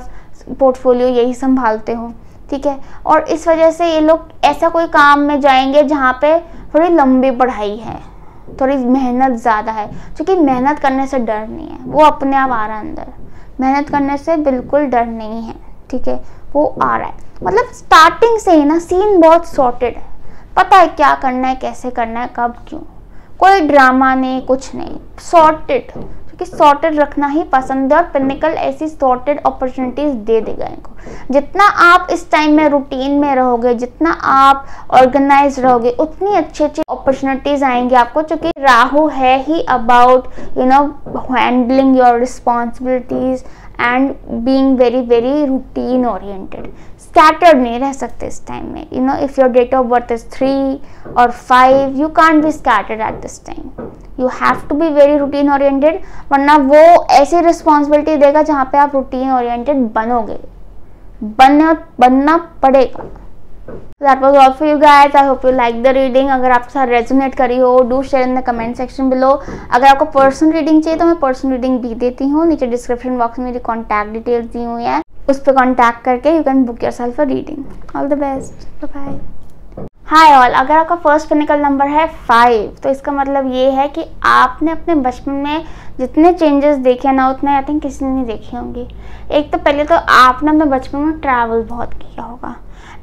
पोर्टफोलियो यही संभालते हो, ठीक है। और इस वजह से ये लोग ऐसा कोई काम में जाएंगे जहाँ पे थोड़ी लंबी पढ़ाई है, थोड़ी मेहनत ज़्यादा है, क्योंकि मेहनत करने से डर नहीं है, वो अपने आप आ रहा है अंदर, मेहनत करने से बिल्कुल डर नहीं है, ठीक है, वो आ रहा है। मतलब स्टार्टिंग से ही ना सीन बहुत सॉर्टेड है, पता है क्या करना है, कैसे करना है, कब क्यों, कोई ड्रामा नहीं, कुछ नहीं, सॉर्टेड, क्योंकि सॉर्टेड रखना ही पसंद है, और पिनिकल ऐसी सॉर्टेड अपॉर्चुनिटीज दे देगा इनको। जितना आप इस टाइम में रूटीन में रहोगे, जितना आप ऑर्गेनाइज रहोगे, उतनी अच्छी अच्छी अपॉर्चुनिटीज आएंगी आपको, क्योंकि राहु है ही about handling your responsibilities and being very very routine oriented. Scattered नहीं रह सकते इस टाइम में, if your date of birth is 3 और 5, you can't be scattered at this time, you have to be very routine oriented, वरना वो ऐसी responsibility देगा जहाँ पे आप रूटीन ओरिएंटेड बनोगे, बनना पड़ेगा। That was all for you guys. I hope you like the reading. अगर आपके साथ रेजोनेट करी हो, do share in the comment section below. अगर आपको पर्सनल रीडिंग चाहिए तो मैं पर्सनल रीडिंग भी देती हूँ, नीचे डिस्क्रिप्शन बॉक्स में मेरी कॉन्टैक्ट डिटेल्स दी हुई हैं, उस पर कॉन्टैक्ट करके you can book yourself a reading. All the best, bye bye. Hi all, अगर आपका फर्स्ट पिनिकल नंबर है 5, तो इसका मतलब ये है कि आपने अपने बचपन में जितने चेंजेस देखे ना, उतने आई थिंक किसी ने नहीं देखे होंगे। एक तो पहले तो आपने अपने बचपन में ट्रैवल बहुत किया होगा,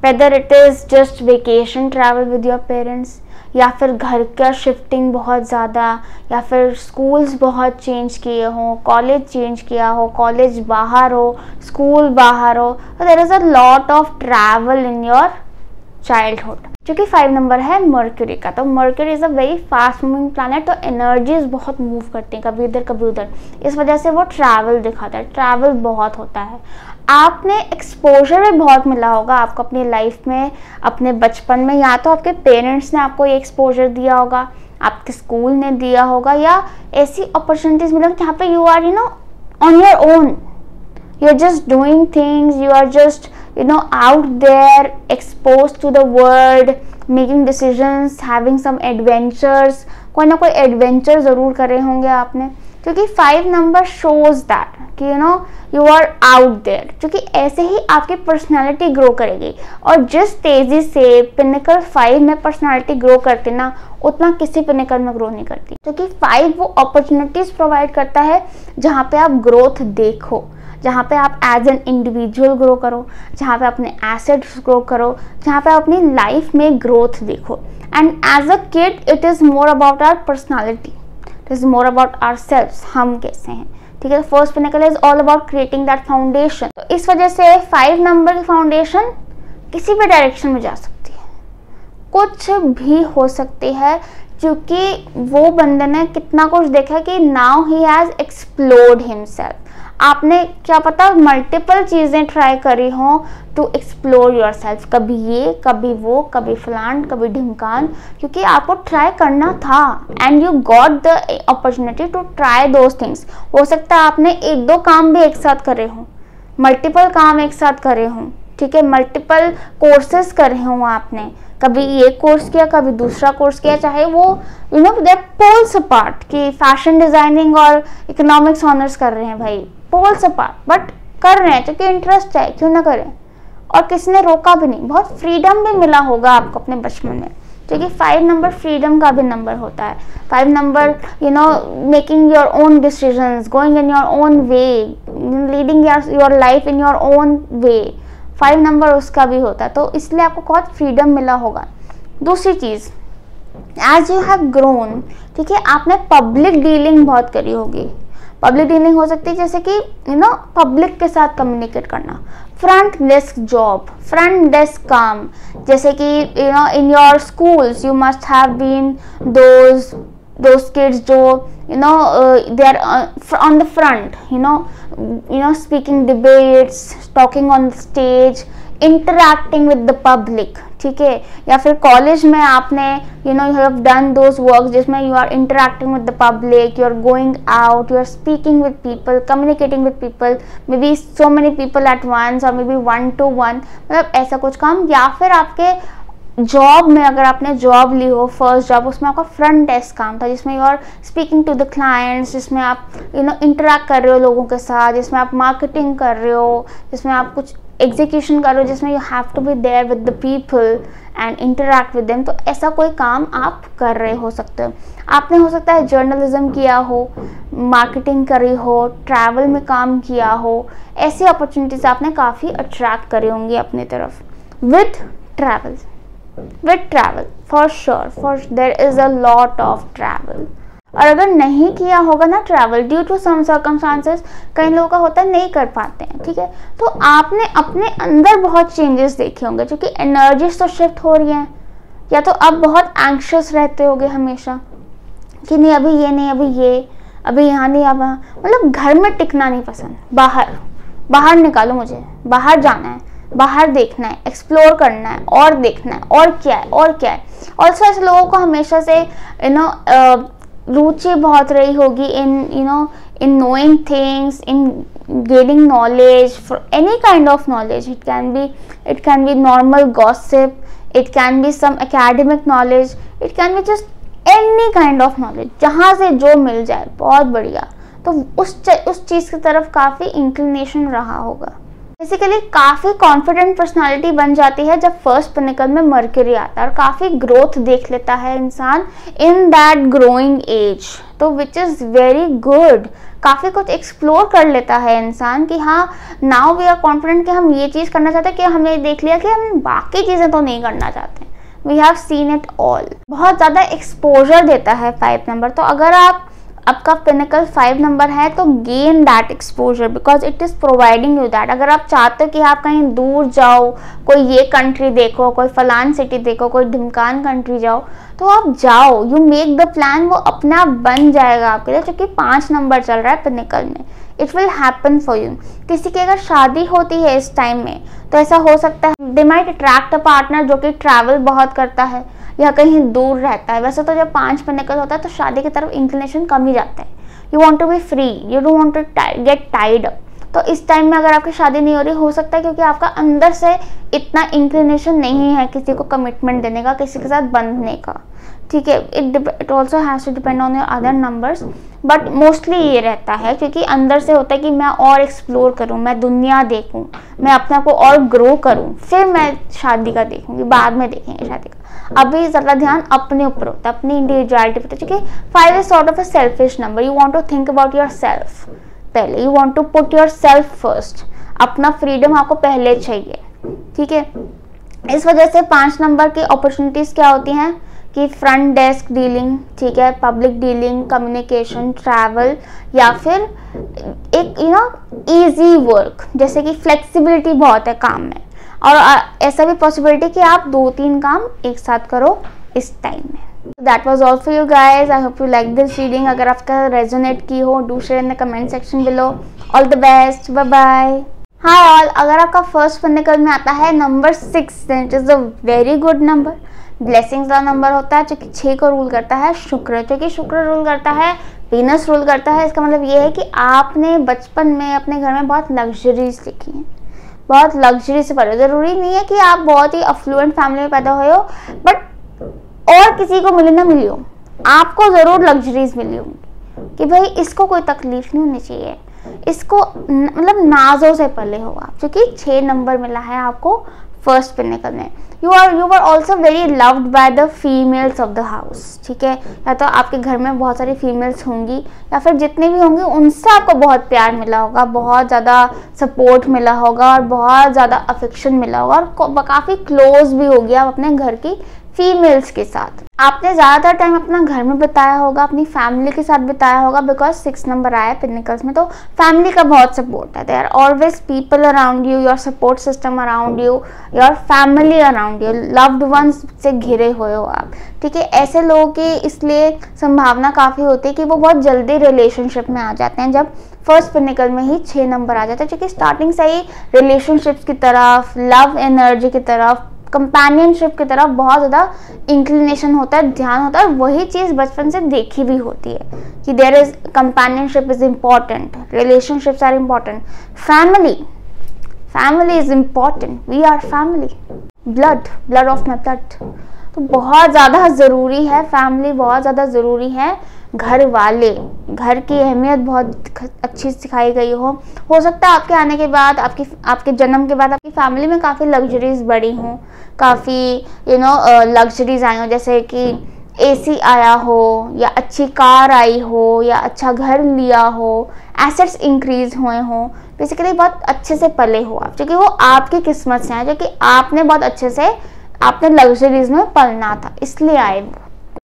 whether it is just vacation travel with your parents, या फिर घर का शिफ्टिंग बहुत ज़्यादा, या फिर स्कूल्स बहुत चेंज किए हों, कॉलेज चेंज किया हो, कॉलेज बाहर हो, स्कूल बाहर हो, तो there is a lot of travel in your childhood. क्योंकि 5 नंबर है मर्क्यूरी का, तो Mercury is a very fast moving planet, तो एनर्जीज बहुत मूव करती हैं कभी इधर कभी उधर, इस वजह से वो ट्रैवल दिखाता है, ट्रैवल बहुत होता है। आपने एक्सपोजर भी बहुत मिला होगा आपको अपनी लाइफ में, अपने बचपन में, या तो आपके पेरेंट्स ने आपको ये एक्सपोजर दिया होगा, आपके स्कूल ने दिया होगा, या ऐसी अपॉर्चुनिटीज मिला जहाँ पे you are on your own, you are just doing things, you are just out there exposed to the world, making decisions, having some adventures, कोई ना कोई एडवेंचर ज़रूर करे होंगे आपने, क्योंकि 5 नंबर शोज दैट कि यू आर आउट देयर, क्योंकि ऐसे ही आपकी पर्सनालिटी ग्रो करेगी। और जिस तेज़ी से पिनिकल 5 में पर्सनालिटी ग्रो करती ना, उतना किसी पिनिकल में ग्रो नहीं करती, क्योंकि 5 वो अपॉर्चुनिटीज़ प्रोवाइड करता है जहाँ पे आप ग्रोथ देखो, जहाँ पे आप एज एन इंडिविजुअल ग्रो करो, जहाँ पे अपने एसेट्स ग्रो करो, जहाँ पे अपनी लाइफ में ग्रोथ देखो। And as a kid it is more about our personality, it is more about our self, हम कैसे हैं, ठीक है। First pinnacle is all about creating that foundation. तो इस वजह से 5 नंबर की फाउंडेशन किसी भी डायरेक्शन में जा सकती है, कुछ भी हो सकती है, क्योंकि वो बंदे ने कितना कुछ देखा कि now he has explored himself. आपने क्या पता मल्टीपल चीज़ें ट्राई करी हों टू एक्सप्लोर योर सेल्फ, कभी ये, कभी वो, कभी फलान, कभी ढिमकान, क्योंकि आपको ट्राई करना था and you got the opportunity to try those things. हो सकता है आपने 1-2 काम भी एक साथ करे हों, मल्टीपल काम एक साथ करे हों, ठीक है, मल्टीपल कोर्सेज करे हों आपने, कभी ये कोर्स किया, कभी दूसरा कोर्स किया, चाहे वो you know they poles apart कि फैशन डिजाइनिंग और इकोनॉमिक्स ऑनर्स कर रहे हैं भाई, पोल्स अपार्ट, बट कर रहे हैं क्योंकि इंटरेस्ट है, क्यों ना करें। और किसी ने रोका भी नहीं, बहुत फ्रीडम भी मिला होगा आपको अपने बचपन में, क्योंकि 5 नंबर फ्रीडम का भी नंबर होता है। 5 number you know making your own decisions, going in your own way, leading your life in your own way, 5 number उसका भी होता है, तो इसलिए आपको बहुत फ्रीडम मिला होगा। दूसरी चीज़, एज यू हैव ग्रोन, ठीक है, आपने पब्लिक डीलिंग बहुत करी होगी। पब्लिक डीलिंग हो सकती है जैसे कि यू नो पब्लिक के साथ कम्युनिकेट करना, front desk job, front desk काम, जैसे कि you know in your schools you must have been those kids जो you know they are on the front, you know speaking debates, talking on the stage, interacting with the public, ठीक है। या फिर college में आपने you know you have done those works जिसमें you are interacting with the public, you are going out, you are speaking with people, communicating with people, maybe so many people at once or maybe 1 to 1, मतलब ऐसा कुछ काम। या फिर आपके job में अगर आपने जॉब ली हो, फर्स्ट जॉब, उसमें आपका फ्रंट डेस्क काम था जिसमें you are speaking to the clients, जिसमें आप यू नो इंटरेक्ट कर रहे हो लोगों के साथ, जिसमें आप मार्केटिंग कर रहे हो, जिसमें आप कुछ एग्जीक्यूशन कर रहे हो, जिसमें you have to be there with the people and interact with them. तो ऐसा कोई काम आप कर रहे हो सकते हो। आपने हो सकता है जर्नलिज्म किया हो, मार्केटिंग करी हो, ट्रैवल में काम किया हो, ऐसी अपॉर्चुनिटीज आपने काफ़ी अट्रैक्ट करी होंगी अपनी तरफ with travel. With travel, for sure, there is a lot of travel। और अगर नहीं किया होगा ना travel, due to some circumstances, कई लोगों का होता है नहीं कर पाते हैं, ठीक है, तो आपने अपने अंदर बहुत चेंजेस देखे होंगे, क्योंकि एनर्जीज तो शिफ्ट हो रही हैं। या तो आप बहुत एंक्शियस रहते होगे हमेशा कि नहीं अभी ये नहीं, अभी यहाँ नहीं, अब मतलब घर में टिकना नहीं पसंद, बाहर निकालो, मुझे बाहर जाना है, बाहर देखना है, एक्सप्लोर करना है, और देखना है, और क्या है। ऑल्सो ऐसे लोगों को हमेशा से यू नो रुचि बहुत रही होगी in knowing things, in gaining knowledge, for any kind of knowledge. It can be normal gossip, it can be some academic knowledge, it can be just any kind of knowledge, जहाँ से जो मिल जाए, बहुत बढ़िया। तो उस चीज़ की तरफ काफ़ी इंक्लिनेशन रहा होगा। बेसिकली काफ़ी कॉन्फिडेंट पर्सनालिटी बन जाती है जब फर्स्ट पिनिकल में मर्क्यूरी आता है, और काफ़ी ग्रोथ देख लेता है इंसान इन दैट ग्रोइंग एज, तो विच इज़ वेरी गुड। काफ़ी कुछ एक्सप्लोर कर लेता है इंसान कि हाँ नाउ वी आर कॉन्फिडेंट कि हम ये चीज़ करना चाहते हैं, कि हमने देख लिया कि हम बाकी चीज़ें तो नहीं करना चाहते, we have seen it all. बहुत ज़्यादा एक्सपोजर देता है 5 नंबर। तो अगर आपका पिनिकल 5 नंबर है तो gain that exposure because it is providing you that. अगर आप चाहते हो कि आप कहीं दूर जाओ, कोई ये कंट्री देखो, कोई फलान सिटी देखो, कोई ढिमकान कंट्री जाओ, तो आप जाओ, यू मेक द प्लान, वो अपने आप बन जाएगा आपके लिए, क्योंकि 5 नंबर चल रहा है पिनिकल में। It will happen for you. किसी की अगर शादी होती है इस टाइम में तो ऐसा हो सकता है they might attract a partner जो कि ट्रैवल बहुत करता है या कहीं दूर रहता है। वैसे तो जब 5 पिनिकल होता है तो शादी की तरफ इंक्लिनेशन कम ही जाता है। You want to be free, you don't want to get tied up. तो इस टाइम में अगर आपकी शादी नहीं हो रही, हो सकता है क्योंकि आपका अंदर से इतना इंक्लिनेशन नहीं है किसी को कमिटमेंट देने का, किसी के साथ बंधने का, ठीक है। It also has to depend on your other numbers, but mostly ये रहता है क्योंकि अंदर से होता है कि मैं और एक्सप्लोर करूँ, मैं दुनिया देखूँ, मैं अपने आप को और ग्रो करूँ, फिर मैं शादी का देखूँगी, बाद में देखेंगे शादी का। अभी ज़्यादा ध्यान अपने ऊपर होता है, अपनी इंडिविजुअलिटी पर, क्योंकि 5 is sort of a selfish number. You want to think about yourself पहले, you want to put yourself first. अपना फ्रीडम आपको पहले चाहिए, ठीक है। इस वजह से 5 नंबर की अपॉर्चुनिटीज़ क्या होती हैं कि फ्रंट डेस्क डीलिंग, ठीक है, पब्लिक डीलिंग, कम्युनिकेशन, ट्रैवल, या फिर एक इजी वर्क, जैसे कि फ्लेक्सिबिलिटी बहुत है काम में, और ऐसा भी पॉसिबिलिटी कि आप 2-3 काम एक साथ करो इस टाइम में। That was all for you guys. I hope you like this reading. अगर आपका रेजोनेट की हो, do share in the comment section below. All the best, bye bye. Hi all, अगर आपका फर्स्ट पिनिकल में आता है number 6, it is a very good number. Blessings का नंबर होता है, जो कि 6 को रूल करता है शुक्र, क्योंकि शुक्र रूल करता है, वीनस रूल करता है। इसका मतलब ये है कि आपने बचपन में अपने घर में बहुत लग्जरीज देखी हैं, बहुत लग्जरी से पले हो। ज़रूरी नहीं है कि आप बहुत ही अफ्लुएंट फैमिली में पैदा हुए हो, बट और किसी को मिले ना मिली हो, आपको ज़रूर लग्जरीज मिली होंगी कि भाई इसको कोई तकलीफ नहीं होनी चाहिए, इसको मतलब नाजों से पले हो आप, क्योंकि 6 नंबर मिला है आपको फर्स्ट पिनेकल में। You are also very loved by the females of the house, ठीक है। या तो आपके घर में बहुत सारी फीमेल्स होंगी या फिर जितने भी होंगे उनसे आपको बहुत प्यार मिला होगा, बहुत ज़्यादा सपोर्ट मिला होगा और बहुत ज़्यादा अफेक्शन मिला होगा, और काफ़ी क्लोज भी होगी आप अपने घर की फीमेल्स के साथ। आपने ज़्यादातर टाइम अपना घर में बिताया होगा, अपनी फैमिली के साथ बिताया होगा, बिकॉज 6 नंबर आया पिनिकल्स में, तो फैमिली का बहुत सपोर्ट है। There are always people around you, your support system around you, your family around you, loved ones से घिरे हुए हो आप, ठीक है। ऐसे लोगों की इसलिए संभावना काफ़ी होती है कि वो बहुत जल्दी रिलेशनशिप में आ जाते हैं जब फर्स्ट पिनिकल में ही 6 नंबर आ जाता है, क्योंकि स्टार्टिंग से ही रिलेशनशिप्स की तरफ, लव एनर्जी की तरफ, कंपेनियनशिप की तरफ बहुत ज़्यादा इंक्लिनेशन होता है, ध्यान होता है। वही चीज़ बचपन से देखी भी होती है कि there is companionship is important, relationships are important, family is important, we are family, blood of my blood. तो बहुत ज़्यादा ज़रूरी है फैमिली, बहुत ज़्यादा ज़रूरी है घर वाले, घर की अहमियत बहुत अच्छी सिखाई गई हो सकता है आपके आने के बाद, आपके जन्म के बाद आपकी फैमिली में काफ़ी लग्जरीज बढ़ी हों, काफ़ी लग्जरीज आई हो, जैसे कि एसी आया हो या अच्छी कार आई हो या अच्छा घर लिया हो, एसेट्स इंक्रीज हुए हों, बेसिकली बहुत अच्छे से पले हो आप, क्योंकि वो आपकी किस्मत से आए, क्योंकि आपने बहुत अच्छे से आपने लग्जरीज में पलना था, इसलिए आए वो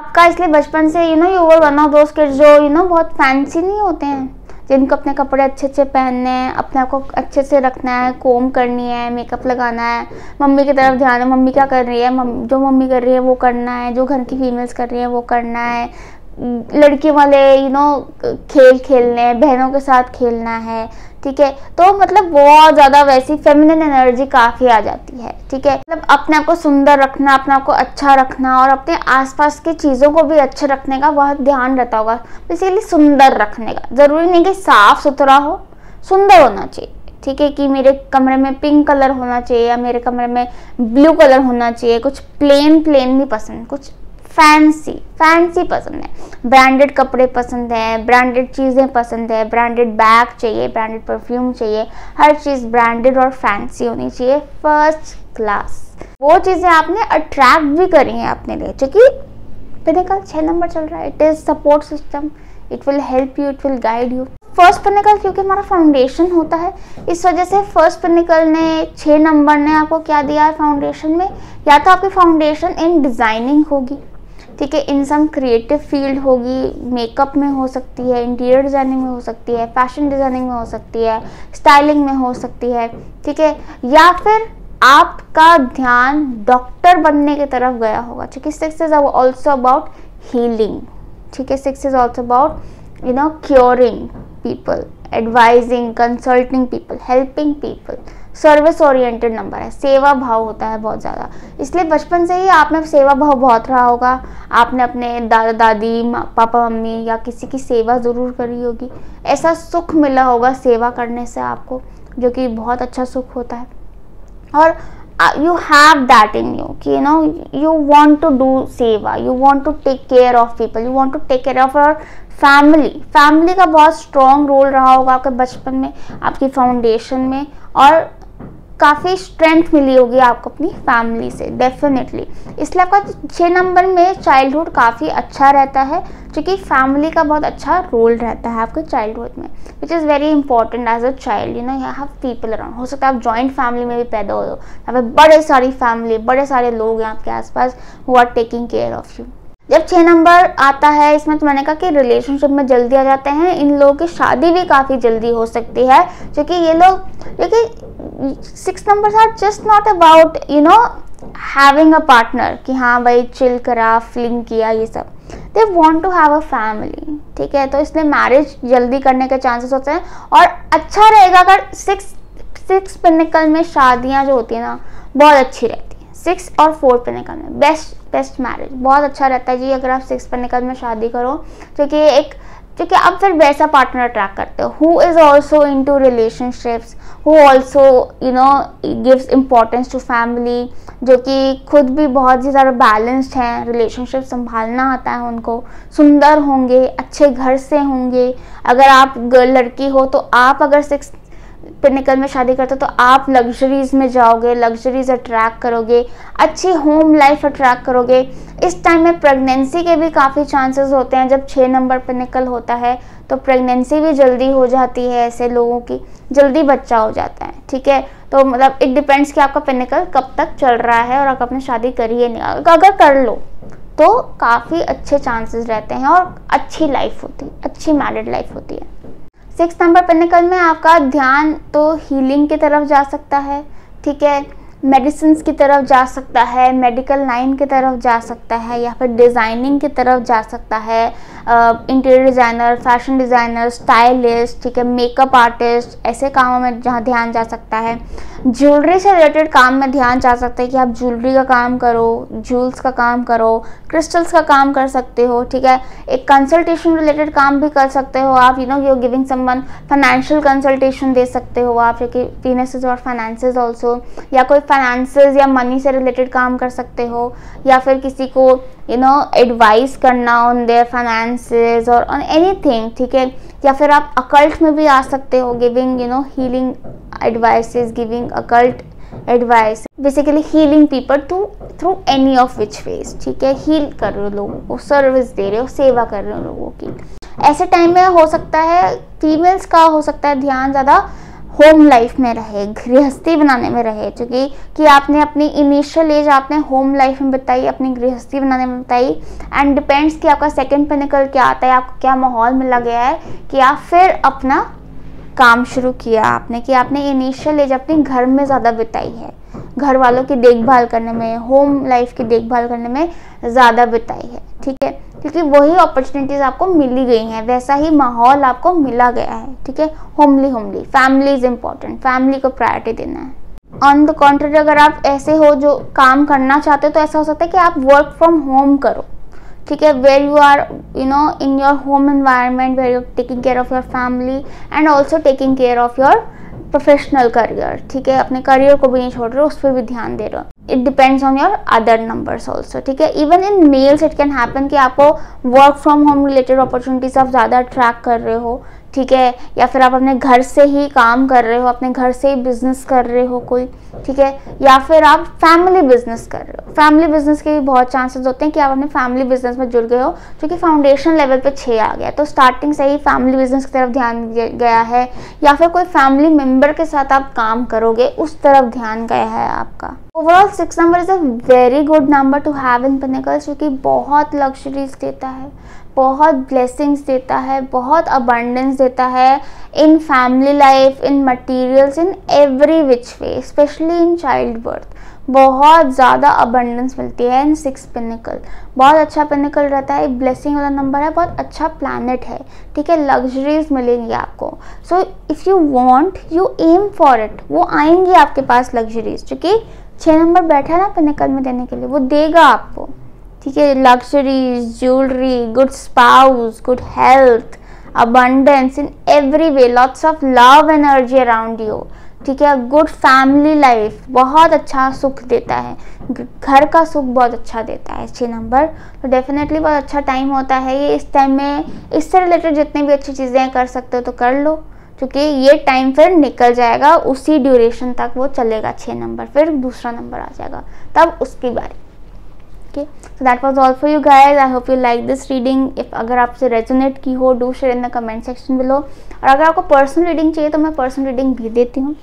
आपका। इसलिए बचपन से you were one of those kids जो बहुत फैंसी नहीं होते हैं, जिनको अपने कपड़े अच्छे अच्छे पहनने हैं, अपने आप को अच्छे से रखना है, कोम करनी है, मेकअप लगाना है, मम्मी की तरफ ध्यान है, मम्मी क्या कर रही है, जो मम्मी कर रही है वो करना है, जो घर की फीमेल्स कर रही है वो करना है, लड़की वाले खेल खेलने हैं, बहनों के साथ खेलना है, ठीक है। तो मतलब बहुत ज़्यादा वैसी फेमिनिन एनर्जी काफ़ी आ जाती है, ठीक है। मतलब अपने आप को सुंदर रखना, अपने आप को अच्छा रखना और अपने आसपास की चीज़ों को भी अच्छे रखने का बहुत ध्यान रहता होगा। बेसिकली सुंदर रखने का, ज़रूरी नहीं कि साफ़ सुथरा हो, सुंदर होना चाहिए, ठीक है। कि मेरे कमरे में पिंक कलर होना चाहिए या मेरे कमरे में ब्लू कलर होना चाहिए, कुछ प्लेन नहीं पसंद, कुछ फैंसी पसंद है, ब्रांडेड कपड़े पसंद है, ब्रांडेड चीज़ें पसंद है, ब्रांडेड बैग चाहिए, ब्रांडेड परफ्यूम चाहिए, हर चीज़ ब्रांडेड और फैंसी होनी चाहिए, फर्स्ट क्लास। वो चीज़ें आपने अट्रैक्ट भी करी हैं अपने लिए, क्योंकि पिनिकल 6 नंबर चल रहा है, it is support system, it will help you, it will guide you. First pinnacle क्योंकि हमारा फाउंडेशन होता है, इस वजह से फर्स्ट पिनिकल ने 6 नंबर ने आपको क्या दिया है फाउंडेशन में, या तो आपकी फाउंडेशन इन डिज़ाइनिंग होगी, ठीक है, इन सम क्रिएटिव फील्ड होगी, मेकअप में हो सकती है, इंटीरियर डिज़ाइनिंग में हो सकती है, फैशन डिज़ाइनिंग में हो सकती है, स्टाइलिंग में हो सकती है, ठीक है, या फिर आपका ध्यान डॉक्टर बनने की तरफ गया होगा, क्योंकि 6 इज ऑल्सो अबाउट हीलिंग, ठीक है। 6 is also about curing people, advising, consulting people, helping people, service oriented number है, सेवा भाव होता है बहुत ज़्यादा, इसलिए बचपन से ही आप में सेवा भाव बहुत रहा होगा। आपने अपने दादा दादी, पापा मम्मी या किसी की सेवा ज़रूर करी होगी, ऐसा सुख मिला होगा सेवा करने से आपको, जो कि बहुत अच्छा सुख होता है। और you have that in you कि you want to do सेवा, you want to take care of people, you want to take care of your family का बहुत स्ट्रॉन्ग रोल रहा होगा आपके बचपन में, आपकी फाउंडेशन में, और काफ़ी स्ट्रेंथ मिली होगी आपको अपनी फैमिली से डेफिनेटली। इसलिए आपका 6 नंबर में चाइल्डहुड काफ़ी अच्छा रहता है, क्योंकि फैमिली का बहुत अच्छा रोल रहता है आपके चाइल्डहुड में, which is very important as a child. You have people around, हो सकता है आप जॉइंट फैमिली में भी पैदा हो, यहाँ पे बड़े सारी फैमिली, बड़े सारे लोग हैं आपके आसपास who are taking care of you. जब 6 नंबर आता है, इसमें तो मैंने कहा कि रिलेशनशिप में जल्दी आ जाते हैं, इन लोगों की शादी भी काफ़ी जल्दी हो सकती है, क्योंकि ये लोग, क्योंकि 6 numbers are just not about having a partner कि हाँ भाई चिल करा, फ्लिंग किया, ये सब, they want to have a family, ठीक है। तो इसलिए मैरिज जल्दी करने के चांसेस होते हैं, और अच्छा रहेगा अगर 6 पिनिकल में शादियाँ जो होती है ना बहुत अच्छी रहती है। 6 और 4 पिनिकल में बेस्ट मैरिज बहुत अच्छा रहता है जी, अगर आप 6 पिनिकल में शादी करो, क्योंकि एक क्योंकि आप फिर वैसा पार्टनर अट्रैक्ट करते हो who is also into relationships, who also gives importance to family, जो कि खुद भी बहुत ही ज़्यादा बैलेंस्ड हैं, रिलेशनशिप संभालना आता है उनको, सुंदर होंगे, अच्छे घर से होंगे। अगर आप लड़की हो तो आप अगर 6 पिनिकल में शादी करते हो तो आप लग्जरीज में जाओगे, लग्जरीज अट्रैक्ट करोगे, अच्छी होम लाइफ अट्रैक्ट करोगे। इस टाइम में प्रेगनेंसी के भी काफ़ी चांसेस होते हैं। जब 6 नंबर पिनिकल होता है तो प्रेगनेंसी भी जल्दी हो जाती है, ऐसे लोगों की जल्दी बच्चा हो जाता है, ठीक है। तो मतलब इट डिपेंड्स कि आपका पिनिकल कब तक चल रहा है और आपने शादी करी है नहीं। अगर कर लो तो काफ़ी अच्छे चांसेस रहते हैं और अच्छी लाइफ होती है, अच्छी मैरिड लाइफ होती है। 6 नंबर पिनिकल में आपका ध्यान तो हीलिंग की तरफ जा सकता है, ठीक है, मेडिसिन की तरफ जा सकता है, मेडिकल लाइन की तरफ जा सकता है, या फिर डिज़ाइनिंग की तरफ जा सकता है, interior designer, fashion designer, stylist, ठीक है, मेकअप आर्टिस्ट, ऐसे कामों में जहाँ ध्यान जा सकता है। ज्वेलरी से रिलेटेड काम में ध्यान जा सकता है कि आप ज्वेलरी का काम करो, ज्वेल्स का काम करो, क्रिस्टल्स का काम कर सकते हो, ठीक है। एक कंसल्टेशन रिलेटेड काम भी कर सकते हो आप, you are giving someone financial consultation दे सकते हो आप, क्योंकि वीनस और फाइनेंसेस ऑल्सो, या कोई फाइनेंसेस या मनी से रिलेटेड काम कर सकते हो, या फिर किसी को एडवाइस करना ऑन देयर फाइनेंसेस और ऑन एनीथिंग, ठीक है। या फिर आप अकल्ट में भी आ सकते हो, giving healing advices, giving occult advice, basically healing people through any of which ways, ठीक है। हील कर रहे हो लोगों को, सर्विस दे रहे हो, सेवा कर रहे हो लोगों की। ऐसे टाइम में हो सकता है फीमेल्स का हो सकता है ध्यान ज़्यादा होम लाइफ में रहे, गृहस्थी बनाने में रहे, क्योंकि कि आपने अपनी इनिशियल एज आपने होम लाइफ में बताई, अपनी गृहस्थी बनाने में बताई। एंड डिपेंड्स कि आपका सेकंड पिनिकल क्या आता है, आपको क्या माहौल मिला गया है कि आप फिर अपना काम शुरू किया आपने, कि आपने इनिशियल एज अपने घर में ज़्यादा बिताई है, घर वालों की देखभाल करने में, होम लाइफ की देखभाल करने में ज़्यादा बिताई है, ठीक है, क्योंकि वही अपॉर्चुनिटीज़ आपको मिली गई हैं, वैसा ही माहौल आपको मिला गया है, ठीक है। Homely family is important, family को प्रायोरिटी देना है। ऑन द कॉन्ट्ररी अगर आप ऐसे हो जो काम करना चाहते हो तो ऐसा हो सकता है कि आप वर्क फ्रॉम होम करो, ठीक है, where you are in your home environment, where you taking care of your family and also taking care of your professional career, ठीक है। अपने करियर को भी नहीं छोड़ रहे हो, उस पर भी ध्यान दे रहे हो। It depends on your other numbers also, ठीक है। Even in males it can happen कि आपको work from home related opportunities आप ज़्यादा अट्रैक्ट कर रहे हो, ठीक है, या फिर आप अपने घर से ही काम कर रहे हो, अपने घर से ही बिजनेस कर रहे हो कोई, ठीक है, या फिर आप फैमिली बिजनेस कर रहे हो। फैमिली बिजनेस के भी बहुत चांसेस होते हैं कि आप अपने फैमिली बिजनेस में जुड़ गए हो, जो कि फाउंडेशन लेवल पे 6 आ गया, तो स्टार्टिंग से ही फैमिली बिजनेस की तरफ ध्यान गया है, या फिर कोई फैमिली मेम्बर के साथ आप काम करोगे, उस तरफ ध्यान गया है आपका। Overall 6 number is a very good number to have in pinnacles, क्योंकि बहुत लग्जरीज देता है, बहुत ब्लेसिंग्स देता है, बहुत अबंडेंस देता है in family life, in materials, in every which way, specially in child birth. बहुत ज़्यादा अबंडेंस मिलती है इन 6 पिनिकल। बहुत अच्छा पिनिकल रहता है, ब्लेसिंग वाला नंबर है, बहुत अच्छा प्लैनेट है, ठीक है। लग्जरीज मिलेंगी आपको, so if you want you aim for it, वो आएंगी आपके पास लग्जरीज, क्योंकि 6 नंबर बैठा है ना पिनिकल में देने के लिए, वो देगा आपको, ठीक है। Luxuries, jewellery, good spouse, good health, abundance in every way, lots of love energy around you, ठीक है। गुड फैमिली लाइफ, बहुत अच्छा सुख देता है, घर का सुख बहुत अच्छा देता है 6 नंबर, तो डेफिनेटली बहुत अच्छा टाइम होता है ये। इस टाइम में इससे रिलेटेड जितनी भी अच्छी चीज़ें कर सकते हो तो कर लो, क्योंकि ये टाइम फिर निकल जाएगा, उसी ड्यूरेशन तक वो चलेगा 6 नंबर, फिर दूसरा नंबर आ जाएगा, तब उसकी बारी। Okay, so that was all for you guys. I hope you like this reading. If अगर आपसे रेजोनेट की हो, do share in the comment section below. और अगर आपको पर्सनल रीडिंग चाहिए तो मैं पर्सनल रीडिंग भी देती हूँ।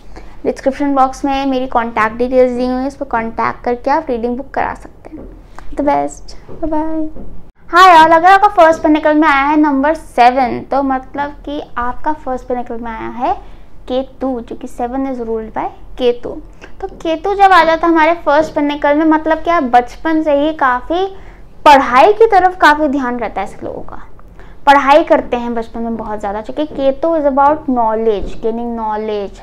डिस्क्रिप्शन बॉक्स में मेरी कॉन्टैक्ट डिटेल्स दी हुई है, इस पर कॉन्टैक्ट करके आप रीडिंग बुक करा सकते हैं। The best, bye bye. हाँ यार, अगर आपका फर्स्ट पिनिकल में आया है नंबर 7, तो मतलब कि आपका फर्स्ट पिनिकल में आया है केतु, जो कि 7 इज रूल्ड बाय केतु। तो केतु जब आ जाता है हमारे फर्स्ट पिनिकल में, मतलब क्या, बचपन से ही काफ़ी पढ़ाई की तरफ काफ़ी ध्यान रहता है इस लोगों का, पढ़ाई करते हैं बचपन में बहुत ज़्यादा, क्योंकि Ketu is about knowledge, gaining knowledge,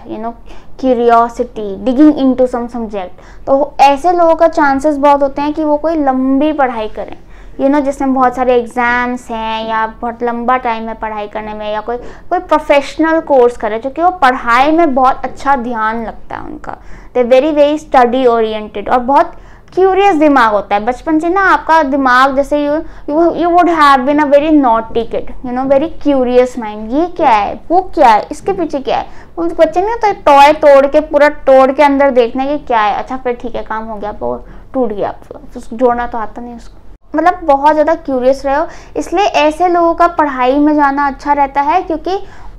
curiosity, digging into some subject. तो ऐसे लोगों का चांसेस बहुत होते हैं कि वो कोई लंबी पढ़ाई करें, जिसमें बहुत सारे एग्जाम्स हैं या बहुत लंबा टाइम है पढ़ाई करने में, या कोई प्रोफेशनल कोर्स करे जो कि वो पढ़ाई में बहुत अच्छा ध्यान लगता है उनका। They very very study oriented और बहुत क्यूरियस दिमाग होता है। बचपन से ना आपका दिमाग जैसे you would have been a very naughty kid, very curious mind. ये क्या है, वो क्या है, इसके पीछे क्या है। वो बच्चे ने तो टॉय पूरा तोड़ के अंदर देखने की क्या है, अच्छा फिर ठीक है काम हो गया, वो टूट गया, जोड़ना तो आता नहीं उसको। मतलब बहुत ज़्यादा क्यूरियस रहे हो, इसलिए ऐसे लोगों का पढ़ाई में जाना अच्छा रहता है क्योंकि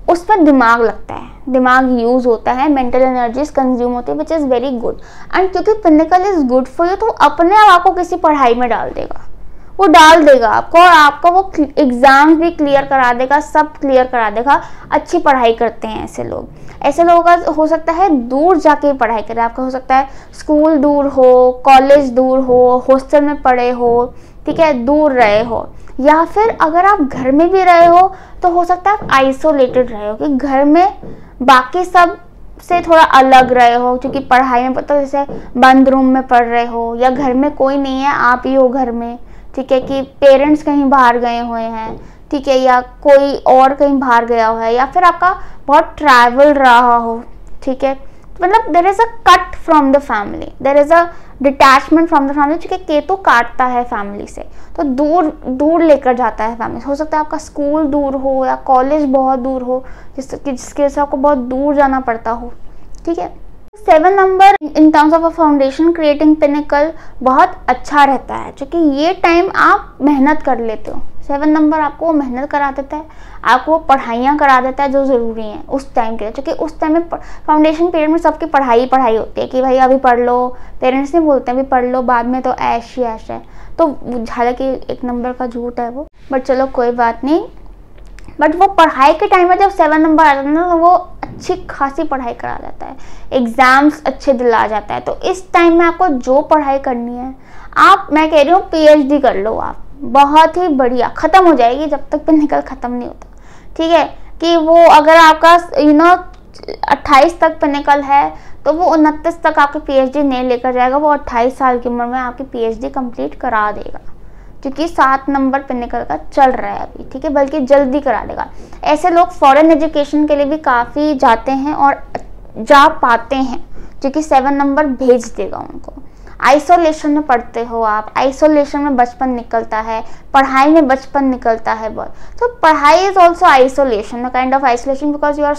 उसमें दिमाग लगता है, दिमाग यूज होता है, मेंटल एनर्जीज कंज्यूम होती है, which is very good. And क्योंकि pinnacle is good for you, तो अपने आप आपको किसी पढ़ाई में डाल देगा, वो डाल देगा आपको, और आपका वो एग्जाम भी क्लियर करा देगा, सब क्लियर करा देगा। अच्छी पढ़ाई करते हैं ऐसे लोग। ऐसे लोगों का हो सकता है दूर जाके पढ़ाई करें, आपका हो सकता है स्कूल दूर हो, कॉलेज दूर हो, हॉस्टल में पढ़े हो, ठीक है, दूर रहे हो, या फिर अगर आप घर में भी रहे हो तो हो सकता है आप आइसोलेटेड रहे हो, कि घर में बाकी सब से थोड़ा अलग रहे हो, क्योंकि पढ़ाई में पता जैसे बंद रूम में पढ़ रहे हो, या घर में कोई नहीं है, आप ही हो घर में, ठीक है, कि पेरेंट्स कहीं बाहर गए हुए हैं, ठीक है, या कोई और कहीं बाहर गया हुआ है, या फिर आपका बहुत ट्रैवल रहा हो, ठीक है। मतलब there is a cut from the family, there is a detachment from the family, क्योंकि केतु काटता है फैमिली से, तो दूर लेकर जाता है फैमिली। हो सकता है आपका स्कूल दूर हो या कॉलेज बहुत दूर हो, जिसके वजह से आपको बहुत दूर जाना पड़ता हो, ठीक है। 7 number in terms of a foundation creating pinnacle बहुत अच्छा रहता है, क्योंकि ये टाइम आप मेहनत कर लेते हो। 7 नंबर आपको मेहनत करा देता है, आपको पढ़ाइयाँ करा देता है जो ज़रूरी हैं उस टाइम के लिए, क्योंकि उस टाइम में फाउंडेशन पीरियड में सबकी पढ़ाई होती है कि भाई अभी पढ़ लो, पेरेंट्स नहीं बोलते हैं अभी पढ़ लो, बाद में तो ऐश ही ऐश है। तो हालांकि 1 नंबर का झूठ है वो, बट चलो कोई बात नहीं। बट वो पढ़ाई के टाइम में जब 7 नंबर आता है ना, तो वो अच्छी खासी पढ़ाई करा जाता है, एग्जाम्स अच्छे दिला जाता है। तो इस टाइम में आपको जो पढ़ाई करनी है आप, मैं कह रही हूँ PhD कर लो आप, बहुत ही बढ़िया, खत्म हो जाएगी जब तक पिनिकल खत्म नहीं होता, ठीक है। कि वो अगर आपका 28 तक पिनिकल है तो वो 29 तक आपकी PhD नहीं लेकर जाएगा, वो 28 साल की उम्र में आपकी PhD कंप्लीट करा देगा, क्योंकि 7 नंबर पिनिकल का चल रहा है अभी, ठीक है, बल्कि जल्दी करा देगा। ऐसे लोग फॉरेन एजुकेशन के लिए भी काफ़ी जाते हैं और जा पाते हैं, क्योंकि 7 नंबर भेज देगा उनको। आइसोलेशन में पढ़ते हो आप, आइसोलेशन में बचपन निकलता है, पढ़ाई में बचपन निकलता है बहुत। तो पढ़ाई is also isolation, a kind of isolation, because you are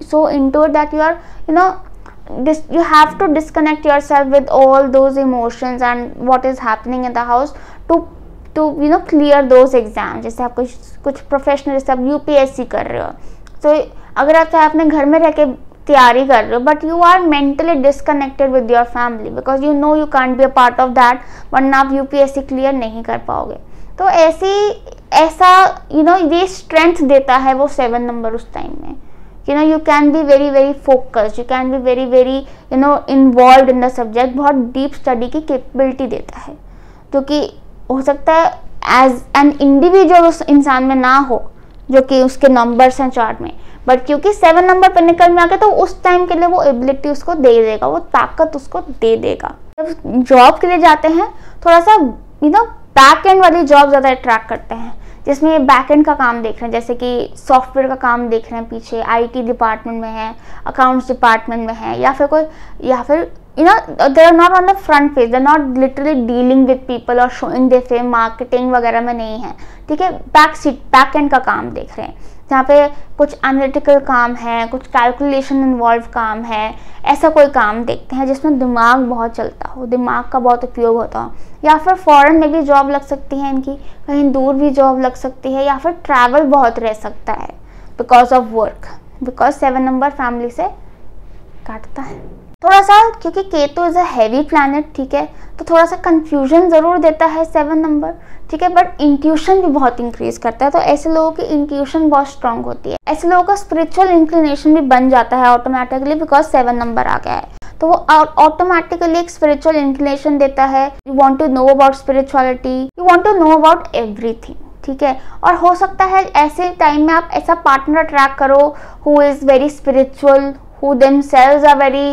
so into it that you are, you have to disconnect yourself with all those emotions and what is happening in the house to clear those exams। जैसे आप कुछ professional, जैसे आप UPSC कर रहे हो, तो अगर आप चाहे अपने घर में रह के तैयारी कर रहे हो, but you are mentally disconnected with your family, because you can't be a part of that, वरना आप UPSC क्लियर नहीं कर पाओगे। तो ऐसा ये स्ट्रेंथ देता है वो 7 नंबर उस टाइम में। You can be very very focused, you can be very very involved in the subject, बहुत deep study की capability देता है, क्योंकि हो सकता है as an individual उस इंसान में ना हो जो कि उसके नंबर्स हैं चार्ट में, बट क्योंकि 7 नंबर पिनिकल में आके तो उस टाइम के लिए वो एबिलिटी उसको दे देगा, वो ताकत उसको दे देगा। जब जॉब के लिए जाते हैं थोड़ा सा बैक एंड वाली जॉब ज़्यादा अट्रैक्ट करते हैं, जिसमें ये बैक एंड का काम देख रहे हैं, जैसे कि सॉफ्टवेयर का काम देख रहे हैं, पीछे IT डिपार्टमेंट में है, अकाउंट्स डिपार्टमेंट में है, या फिर they are not on the front page, they are not literally dealing with people और showing their fame, मार्केटिंग वगैरह में नहीं है, ठीक है। बैक एंड का काम देख रहे हैं, जहाँ पे कुछ एनालिटिकल काम है, कुछ कैलकुलेशन इन्वॉल्व काम है, ऐसा कोई काम देखते हैं जिसमें दिमाग बहुत चलता हो, दिमाग का बहुत उपयोग होता हो। या फिर फॉरेन में भी जॉब लग सकती है इनकी, कहीं दूर भी जॉब लग सकती है, या फिर ट्रैवल बहुत रह सकता है because of work, because 7 number family से काटता है थोड़ा सा, क्योंकि Ketu is a heavy planet, ठीक है, तो थोड़ा सा कंफ्यूजन जरूर देता है 7 नंबर, ठीक है, बट इंट्यूशन भी बहुत इंक्रीज करता है। तो ऐसे लोगों की इंट्यूशन बहुत स्ट्रांग होती है, ऐसे लोगों का स्पिरिचुअल इंक्लिनेशन भी बन जाता है ऑटोमेटिकली, बिकॉज 7 नंबर आ गया है, तो वो ऑटोमेटिकली एक स्पिरिचुअल इंक्लिनेशन देता है। You want to know about spirituality, you want to know about everything, ठीक है। और हो सकता है ऐसे टाइम में आप ऐसा पार्टनर अट्रैक्ट करो who is very spiritual, who themselves are very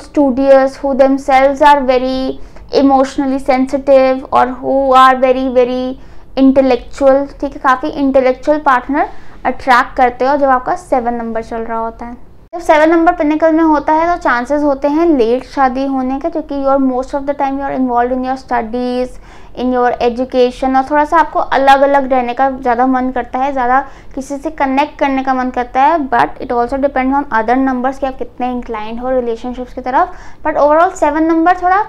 studious, who themselves are very emotionally sensitive और who are very very intellectual, ठीक है, काफ़ी इंटेलेक्चुअल पार्टनर अट्रैक्ट करते हो जब आपका 7 नंबर चल रहा होता है। जब 7 नंबर पिनिकल में होता है तो चांसेस होते हैं लेट शादी होने के, क्योंकि you are most of the time you are involve in your studies, in your education, और थोड़ा सा आपको अलग अलग रहने का ज़्यादा मन करता है, ज़्यादा किसी से कनेक्ट करने का मन करता है। But it also depends on other numbers कि आप कितने इंक्लाइंड हो रिलेशनशिप्स की तरफ। बट ओवरऑल 7 नंबर थोड़ा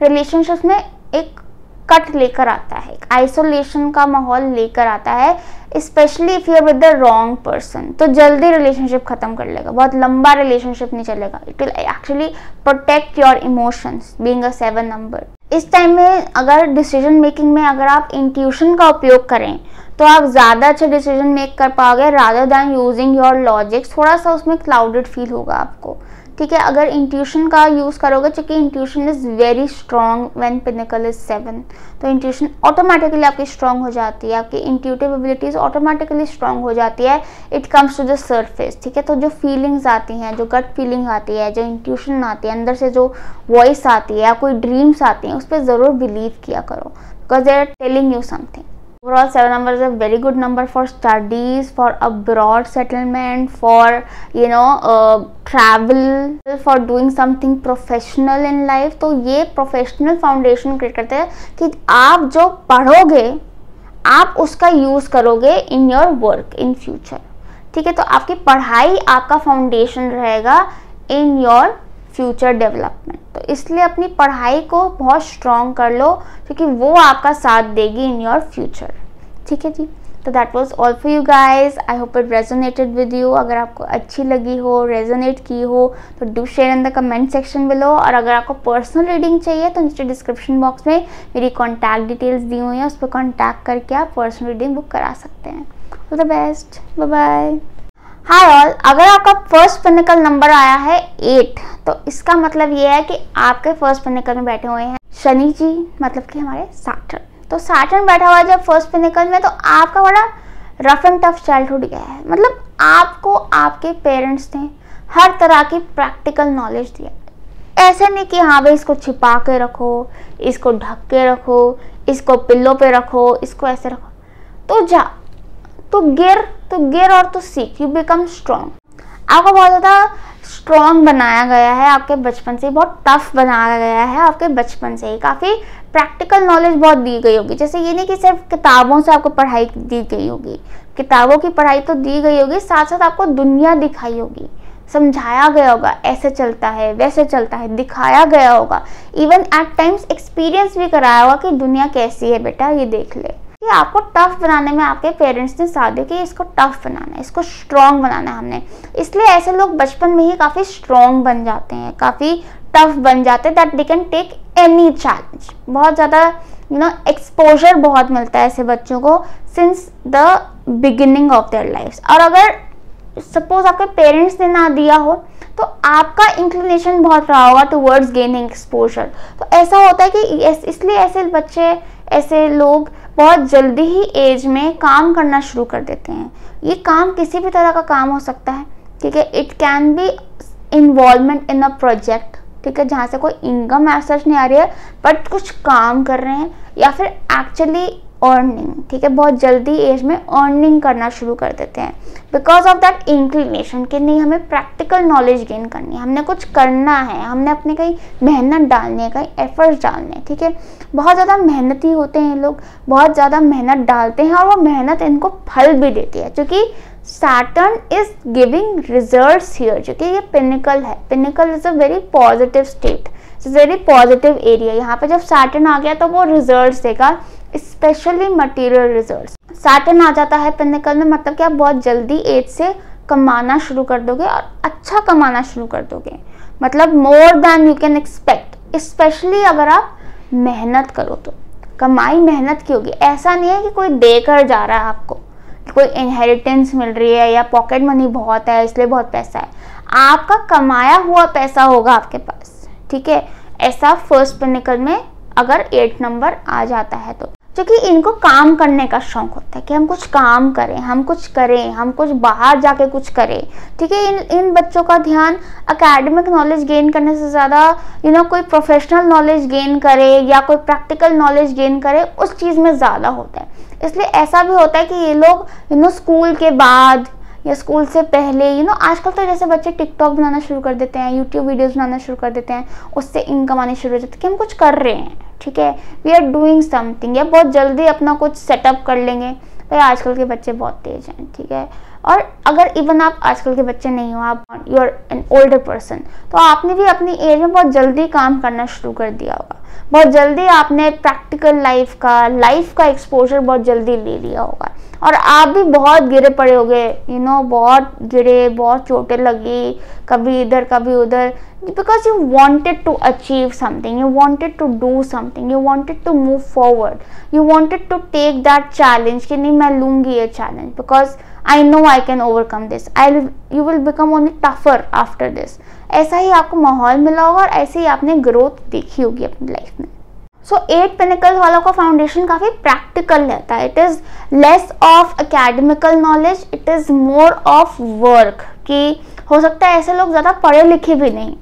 रिलेशनशिप्स में एक कट लेकर आता है, एक आइसोलेशन का माहौल लेकर आता है, specially if you are with the wrong person. तो जल्दी रिलेशनशिप खत्म कर लेगा, बहुत लंबा रिलेशनशिप नहीं चलेगा। It will actually protect your emotions being a 7 number. इस टाइम में अगर डिसीजन मेकिंग में अगर आप इंट्यूशन का उपयोग करें तो आप ज़्यादा अच्छे डिसीजन मेक कर पाओगे rather than using your logics. थोड़ा सा उसमें क्लाउडेड फील होगा आपको, ठीक है, अगर इंट्यूशन का यूज़ करोगे, क्योंकि intuition is very strong when pinnacle is 7। तो इंट्यूशन ऑटोमेटिकली आपकी स्ट्रॉन्ग हो जाती है, आपकी इंट्यूटिव एबिलिटीज़ ऑटोमेटिकली स्ट्रॉन्ग हो जाती है। It comes to the surface, ठीक है। तो जो फीलिंग्स आती हैं, जो गट फीलिंग आती है, जो इंट्यूशन आती है, अंदर से जो वॉइस आती है या कोई ड्रीम्स आती हैं, उस पर ज़रूर बिलीव किया करो, because they are telling you something. Overall 7 number is a very good number for studies, for abroad settlement, for travel, for doing something professional in life। तो ये प्रोफेशनल फाउंडेशन क्रिएट करते हैं कि आप जो पढ़ोगे आप उसका यूज़ करोगे in your work in future, ठीक है। तो आपकी पढ़ाई आपका फाउंडेशन रहेगा इन योर फ्यूचर डेवलपमेंट। तो इसलिए अपनी पढ़ाई को बहुत स्ट्रॉन्ग कर लो, क्योंकि वो आपका साथ देगी इन योर फ्यूचर, ठीक है जी। तो that was all for you guys. I hope it resonated with you. अगर आपको अच्छी लगी हो, रेजोनेट की हो, तो do share in the comment section below. और अगर आपको पर्सनल रीडिंग चाहिए तो नीचे डिस्क्रिप्शन बॉक्स में मेरी कॉन्टैक्ट डिटेल्स दी हुई हैं, उस पर कॉन्टैक्ट करके आप पर्सनल रीडिंग बुक करा सकते हैं। All the best, bye bye. Hi all, अगर आपका फर्स्ट पिनिकल नंबर आया है 8, तो इसका मतलब ये है कि आपके फर्स्ट पिनिकल में बैठे हुए हैं शनि जी, मतलब कि हमारे सैटर्न। तो सैटर्न बैठा हुआ है जब फर्स्ट पिनिकल में, तो आपका बड़ा रफ एंड टफ चाइल्डहुड गया है। मतलब आपको आपके पेरेंट्स ने हर तरह की प्रैक्टिकल नॉलेज दिया। ऐसे नहीं कि हाँ भाई इसको छिपा के रखो, इसको ढक के रखो, इसको पिल्लो पे रखो, इसको ऐसे रखो। तो जा, तो गिर और तो सीख, यू बिकम स्ट्रॉन्ग। आपको बहुत ज़्यादा स्ट्रॉन्ग बनाया गया है आपके बचपन से, बहुत टफ बनाया गया है आपके बचपन से ही। काफ़ी प्रैक्टिकल नॉलेज बहुत दी गई होगी। जैसे ये नहीं कि सिर्फ किताबों से आपको पढ़ाई दी गई होगी, किताबों की पढ़ाई तो दी गई होगी, साथ साथ आपको दुनिया दिखाई होगी, समझाया गया होगा ऐसे चलता है वैसे चलता है, दिखाया गया होगा। इवन एट टाइम्स एक्सपीरियंस भी कराया होगा कि दुनिया कैसी है बेटा, ये देख ले। कि आपको टफ बनाने में आपके पेरेंट्स ने साथ दिया कि इसको टफ बनाना है, इसको स्ट्रॉन्ग बनाना है हमने। इसलिए ऐसे लोग बचपन में ही काफ़ी स्ट्रॉन्ग बन जाते हैं, काफ़ी टफ बन जाते हैं, that they can take any challenge. बहुत ज़्यादा एक्सपोजर बहुत मिलता है ऐसे बच्चों को since the beginning of their lifes. और अगर सपोज आपके पेरेंट्स ने ना दिया हो तो आपका इंक्लिनेशन बहुत रहा होगा टुवर्ड्स गेनिंग एक्सपोजर। तो ऐसा होता है कि इसलिए ऐसे बच्चे, ऐसे लोग बहुत जल्दी ही एज में काम करना शुरू कर देते हैं। ये काम किसी भी तरह का काम हो सकता है, ठीक है। It can B involvement in a project, ठीक है, जहाँ से कोई इनकम एज नहीं आ रही है बट कुछ काम कर रहे हैं, या फिर एक्चुअली अर्निंग, ठीक है, बहुत जल्दी एज में अर्निंग करना शुरू कर देते हैं बिकॉज ऑफ दैट इंक्लिनेशन कि नहीं हमें प्रैक्टिकल नॉलेज गेन करनी है, हमने कुछ करना है, हमने अपने कहीं मेहनत डालनी है, कहीं एफर्ट्स डालने हैं, ठीक है। बहुत ज़्यादा मेहनती होते हैं लोग, बहुत ज़्यादा मेहनत डालते हैं और वो मेहनत इनको फल भी देती है, क्योंकि Saturn is giving results here, क्योंकि ये पिनिकल है। Pinnacle is a very positive state, very positive area. यहाँ पे जब Saturn आ गया तो वो रिजल्ट्स देगा, स्पेशली मटेरियल रिजल्ट्स। Saturn आ जाता है पिनिकल में, मतलब कि आप बहुत जल्दी एज से कमाना शुरू कर दोगे और अच्छा कमाना शुरू कर दोगे, मतलब more than you can expect. Specially अगर आप मेहनत करो तो कमाई मेहनत की होगी। ऐसा नहीं है कि कोई देकर जा रहा है आपको, कोई इनहेरिटेंस मिल रही है या पॉकेट मनी बहुत है इसलिए बहुत पैसा है। आपका कमाया हुआ पैसा होगा आपके पास, ठीक है। ऐसा फर्स्ट पिनिकल में अगर 8 नंबर आ जाता है तो क्योंकि इनको काम करने का शौक होता है कि हम कुछ काम करें, हम कुछ बाहर जाके कुछ करें। ठीक है, इन बच्चों का ध्यान एकेडमिक नॉलेज गेन करने से ज़्यादा कोई प्रोफेशनल नॉलेज गेन करे या कोई प्रैक्टिकल नॉलेज गेन करे, उस चीज़ में ज़्यादा होता है। इसलिए ऐसा भी होता है कि ये लोग स्कूल के बाद या स्कूल से पहले आजकल तो जैसे बच्चे टिकटॉक बनाना शुरू कर देते हैं, यूट्यूब वीडियोस बनाना शुरू कर देते हैं, उससे इनकम आनी शुरू हो जाती है कि हम कुछ कर रहे हैं। ठीक है, वी आर डूइंग समथिंग, या बहुत जल्दी अपना कुछ सेटअप कर लेंगे। भाई आजकल के बच्चे बहुत तेज हैं। ठीक है, और अगर इवन आप आजकल के बच्चे नहीं हो, आप you are an older person, तो आपने भी अपनी एज में बहुत जल्दी काम करना शुरू कर दिया होगा। बहुत जल्दी आपने प्रैक्टिकल लाइफ का एक्सपोजर बहुत जल्दी ले लिया होगा, और आप भी बहुत गिरे पड़े होगे, बहुत गिरे, बहुत चोटें लगी, कभी इधर कभी उधर, because you wanted to achieve something, you wanted to do something, you wanted to move forward, you wanted to take that challenge कि नहीं मैं लूँगी ये challenge because I know I can overcome this, you will become only tougher after this। ऐसा ही आपको माहौल मिला होगा और ऐसे ही आपने ग्रोथ देखी होगी अपनी लाइफ में। सो 8 पिनिकल वालों का फाउंडेशन काफ़ी प्रैक्टिकल रहता है। It is less of academical knowledge, it is more of work. कि हो सकता है ऐसे लोग ज़्यादा पढ़े लिखे भी नहीं,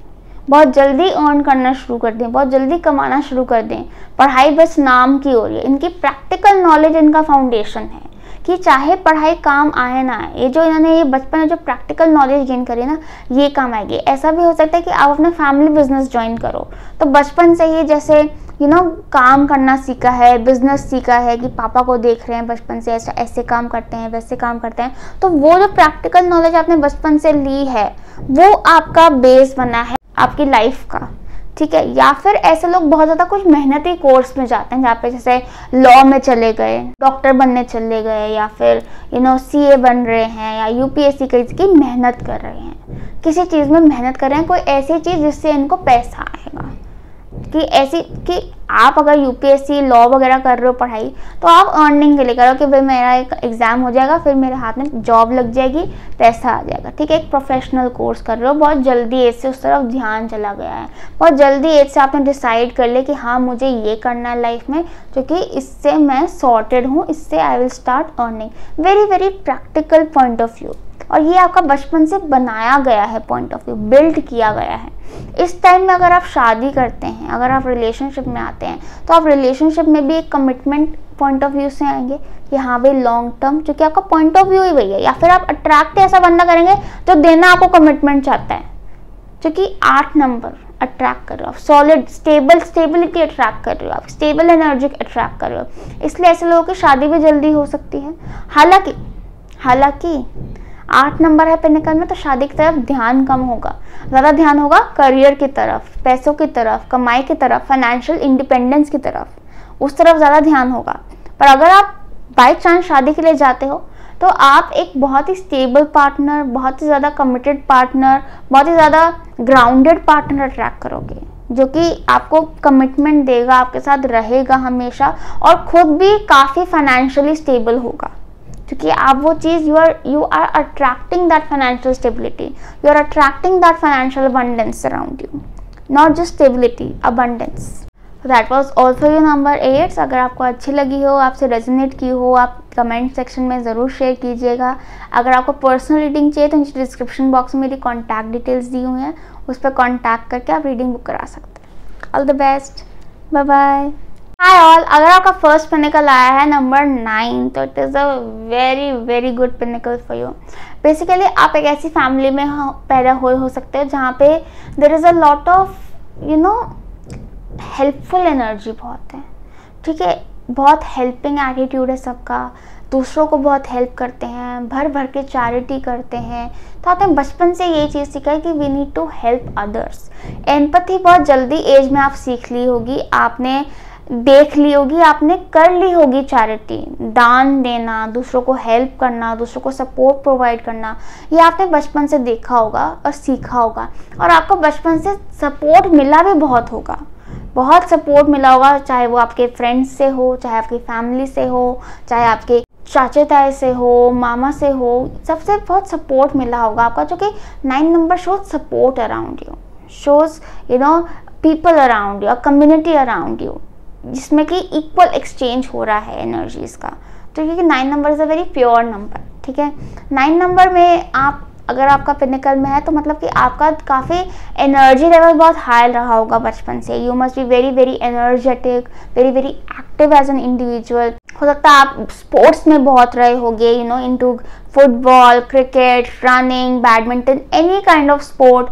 बहुत जल्दी अर्न करना शुरू कर दें, बहुत जल्दी कमाना शुरू कर दें, पढ़ाई बस नाम की हो रही है। इनकी प्रैक्टिकल नॉलेज इनका फाउंडेशन है कि चाहे पढ़ाई काम आए ना आए, ये जो इन्होंने ये बचपन में जो प्रैक्टिकल नॉलेज गेन करी ना, ये काम आएगी। ऐसा भी हो सकता है कि आप अपना फैमिली बिजनेस ज्वाइन करो, तो बचपन से ही जैसे काम करना सीखा है, बिजनेस सीखा है कि पापा को देख रहे हैं बचपन से ऐसे काम करते हैं, वैसे काम करते हैं, तो वो जो प्रैक्टिकल नॉलेज आपने बचपन से ली है वो आपका बेस बना है आपकी लाइफ का। ठीक है, या फिर ऐसे लोग बहुत ज़्यादा कुछ मेहनती कोर्स में जाते हैं, जहाँ पे जैसे लॉ में चले गए, डॉक्टर बनने चले गए, या फिर CA बन रहे हैं, या UPSC की मेहनत कर रहे हैं, किसी चीज़ में मेहनत कर रहे हैं, कोई ऐसी चीज़ जिससे इनको पैसा आएगा। कि ऐसी कि आप अगर UPSC लॉ वगैरह कर रहे हो पढ़ाई, तो आप अर्निंग के लिए करो कि भाई मेरा एक एग्ज़ाम हो जाएगा, फिर मेरे हाथ में जॉब लग जाएगी, पैसा आ जाएगा। ठीक है, एक प्रोफेशनल कोर्स कर रहे हो, बहुत जल्दी एज से उस तरफ ध्यान चला गया है, बहुत जल्दी एज से आपने डिसाइड कर लिया कि हाँ मुझे ये करना है लाइफ में, क्योंकि इससे मैं सॉर्टेड हूँ, इससे I will start earning. Very very practical point of view, और ये आपका बचपन से बनाया गया है पॉइंट ऑफ व्यू, बिल्ड किया गया है। इस टाइम में अगर आप शादी करते हैं, अगर आप रिलेशनशिप में आते हैं, तो आप रिलेशनशिप में भी एक कमिटमेंट पॉइंट ऑफ व्यू से आएंगे कि हाँ भाई लॉन्ग टर्म, क्योंकि आपका पॉइंट ऑफ व्यू ही वही है। या फिर आप अट्रैक्ट ऐसा बंदा करेंगे जो देना आपको कमिटमेंट चाहता है, क्योंकि 8 नंबर अट्रैक्ट कर रहे हो आप, सॉलिड स्टेबिलिटी अट्रैक्ट कर रहे हो, आप स्टेबल एनर्जी अट्रैक्ट कर रहे हो। इसलिए ऐसे लोगों की शादी भी जल्दी हो सकती है। हालांकि 8 नंबर है पिनिकल में, तो शादी की तरफ ध्यान कम होगा, ज़्यादा ध्यान होगा करियर की तरफ, पैसों की तरफ, कमाई की तरफ, फाइनेंशियल इंडिपेंडेंस की तरफ, उस तरफ ज़्यादा ध्यान होगा। पर अगर आप बाई चांस शादी के लिए जाते हो, तो आप एक बहुत ही स्टेबल पार्टनर, बहुत ही ज़्यादा कमिटेड पार्टनर, बहुत ही ज़्यादा ग्राउंडेड पार्टनर अट्रैक्ट करोगे, जो कि आपको कमिटमेंट देगा, आपके साथ रहेगा हमेशा, और खुद भी काफ़ी फाइनेंशियली स्टेबल होगा। क्योंकि आप वो चीज़ you are attracting that financial stability, you are attracting that financial abundance around you, not just stability, abundance. That was all for you number 8। अगर आपको अच्छी लगी हो, आपसे रेजोनेट की हो, आप कमेंट सेक्शन में ज़रूर शेयर कीजिएगा। अगर आपको पर्सनल रीडिंग चाहिए तो नीचे डिस्क्रिप्शन बॉक्स में मेरी कॉन्टैक्ट डिटेल्स दी हुई हैं, उस पर कॉन्टैक्ट करके आप रीडिंग बुक करा सकते हैं। All the best, bye bye. Hi all, अगर आपका फर्स्ट पिनिकल आया है नंबर 9, तो it is a very very good pinnacle for you. Basically आप एक ऐसी फैमिली में पैदा हुए हो सकते हो जहाँ पे there is a lot of helpful energy बहुत है। ठीक है, बहुत हेल्पिंग एटीट्यूड है सबका, दूसरों को बहुत हेल्प करते हैं, भर भर के चैरिटी करते हैं। तो आपने बचपन से ये चीज़ सीखा है कि we need to help others. Empathy बहुत जल्दी एज में आप सीख ली होगी, आपने देख ली होगी, आपने कर ली होगी चैरिटी, दान देना, दूसरों को हेल्प करना, दूसरों को सपोर्ट प्रोवाइड करना, ये आपने बचपन से देखा होगा और सीखा होगा। और आपको बचपन से सपोर्ट मिला भी बहुत होगा, बहुत सपोर्ट मिला होगा, चाहे वो आपके फ्रेंड्स से हो, चाहे आपकी फैमिली से हो, चाहे आपके चाचे ताए से हो, मामा से हो, सबसे बहुत सपोर्ट मिला होगा आपका। जो कि 9 number shows support around you, shows people around you, community around you. जिसमें कि इक्वल एक्सचेंज हो रहा है एनर्जीज का। तो क्योंकि 9 number is a very pure number, ठीक है। 9 नंबर में आप अगर आपका पिनिकल में है तो मतलब कि आपका काफ़ी एनर्जी लेवल बहुत हाई रहा होगा बचपन से। You must be very very energetic, very very active as an individual. हो सकता है आप स्पोर्ट्स में बहुत रहे होंगे, you know, into football, cricket, running, badminton, any kind of sport,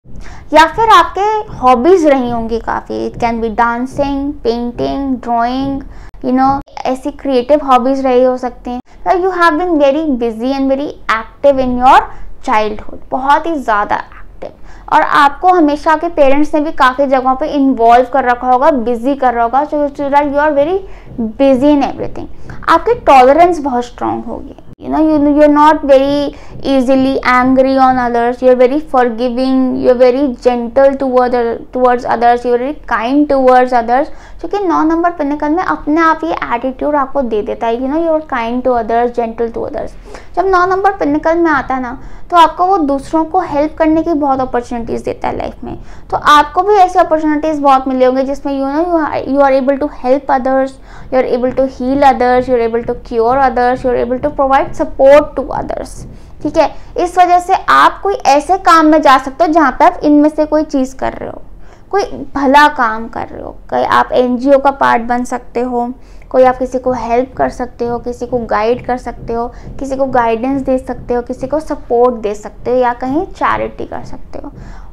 या फिर आपके हॉबीज रही होंगी काफ़ी। It can be dancing, painting, drawing, you know, ऐसी क्रिएटिव हॉबीज रही हो सकती हैं। You have been very busy and very active in your childhood, बहुत ही ज़्यादा एक्टिव। और आपको हमेशा आपके पेरेंट्स ने भी काफ़ी जगहों पे इन्वॉल्व कर रखा होगा, बिजी कर रखा होगा, so that you are very busy in everything. आपकी टॉलरेंस बहुत स्ट्रांग होगी, you know, you're not very easily angry on others, you're very forgiving, you're very gentle towards others, you're very kind towards others। क्योंकि 9 number pinnacle में अपने आप ये attitude आपको दे देता है, you know, you're kind to others, gentle to others। जब 9 number pinnacle में आता है ना, तो आपको वो दूसरों को हेल्प करने की बहुत अपॉर्चुनिटीज़ देता है लाइफ में। तो आपको भी ऐसी अपॉर्चुनिटीज़ बहुत मिले होंगे जिसमें you are able to help others, you are able to heal others, you are able to cure others, you are able to provide support to others, ठीक है। इस वजह से आप कोई ऐसे काम में जा सकते हो जहाँ पे आप इनमें से कोई चीज़ कर रहे हो, कोई भला काम कर रहे हो। कोई आप एनजीओ का पार्ट बन सकते हो, कोई आप किसी को हेल्प कर सकते हो, किसी को गाइड कर सकते हो, किसी को गाइडेंस दे सकते हो, किसी को सपोर्ट दे सकते हो, या कहीं चैरिटी कर सकते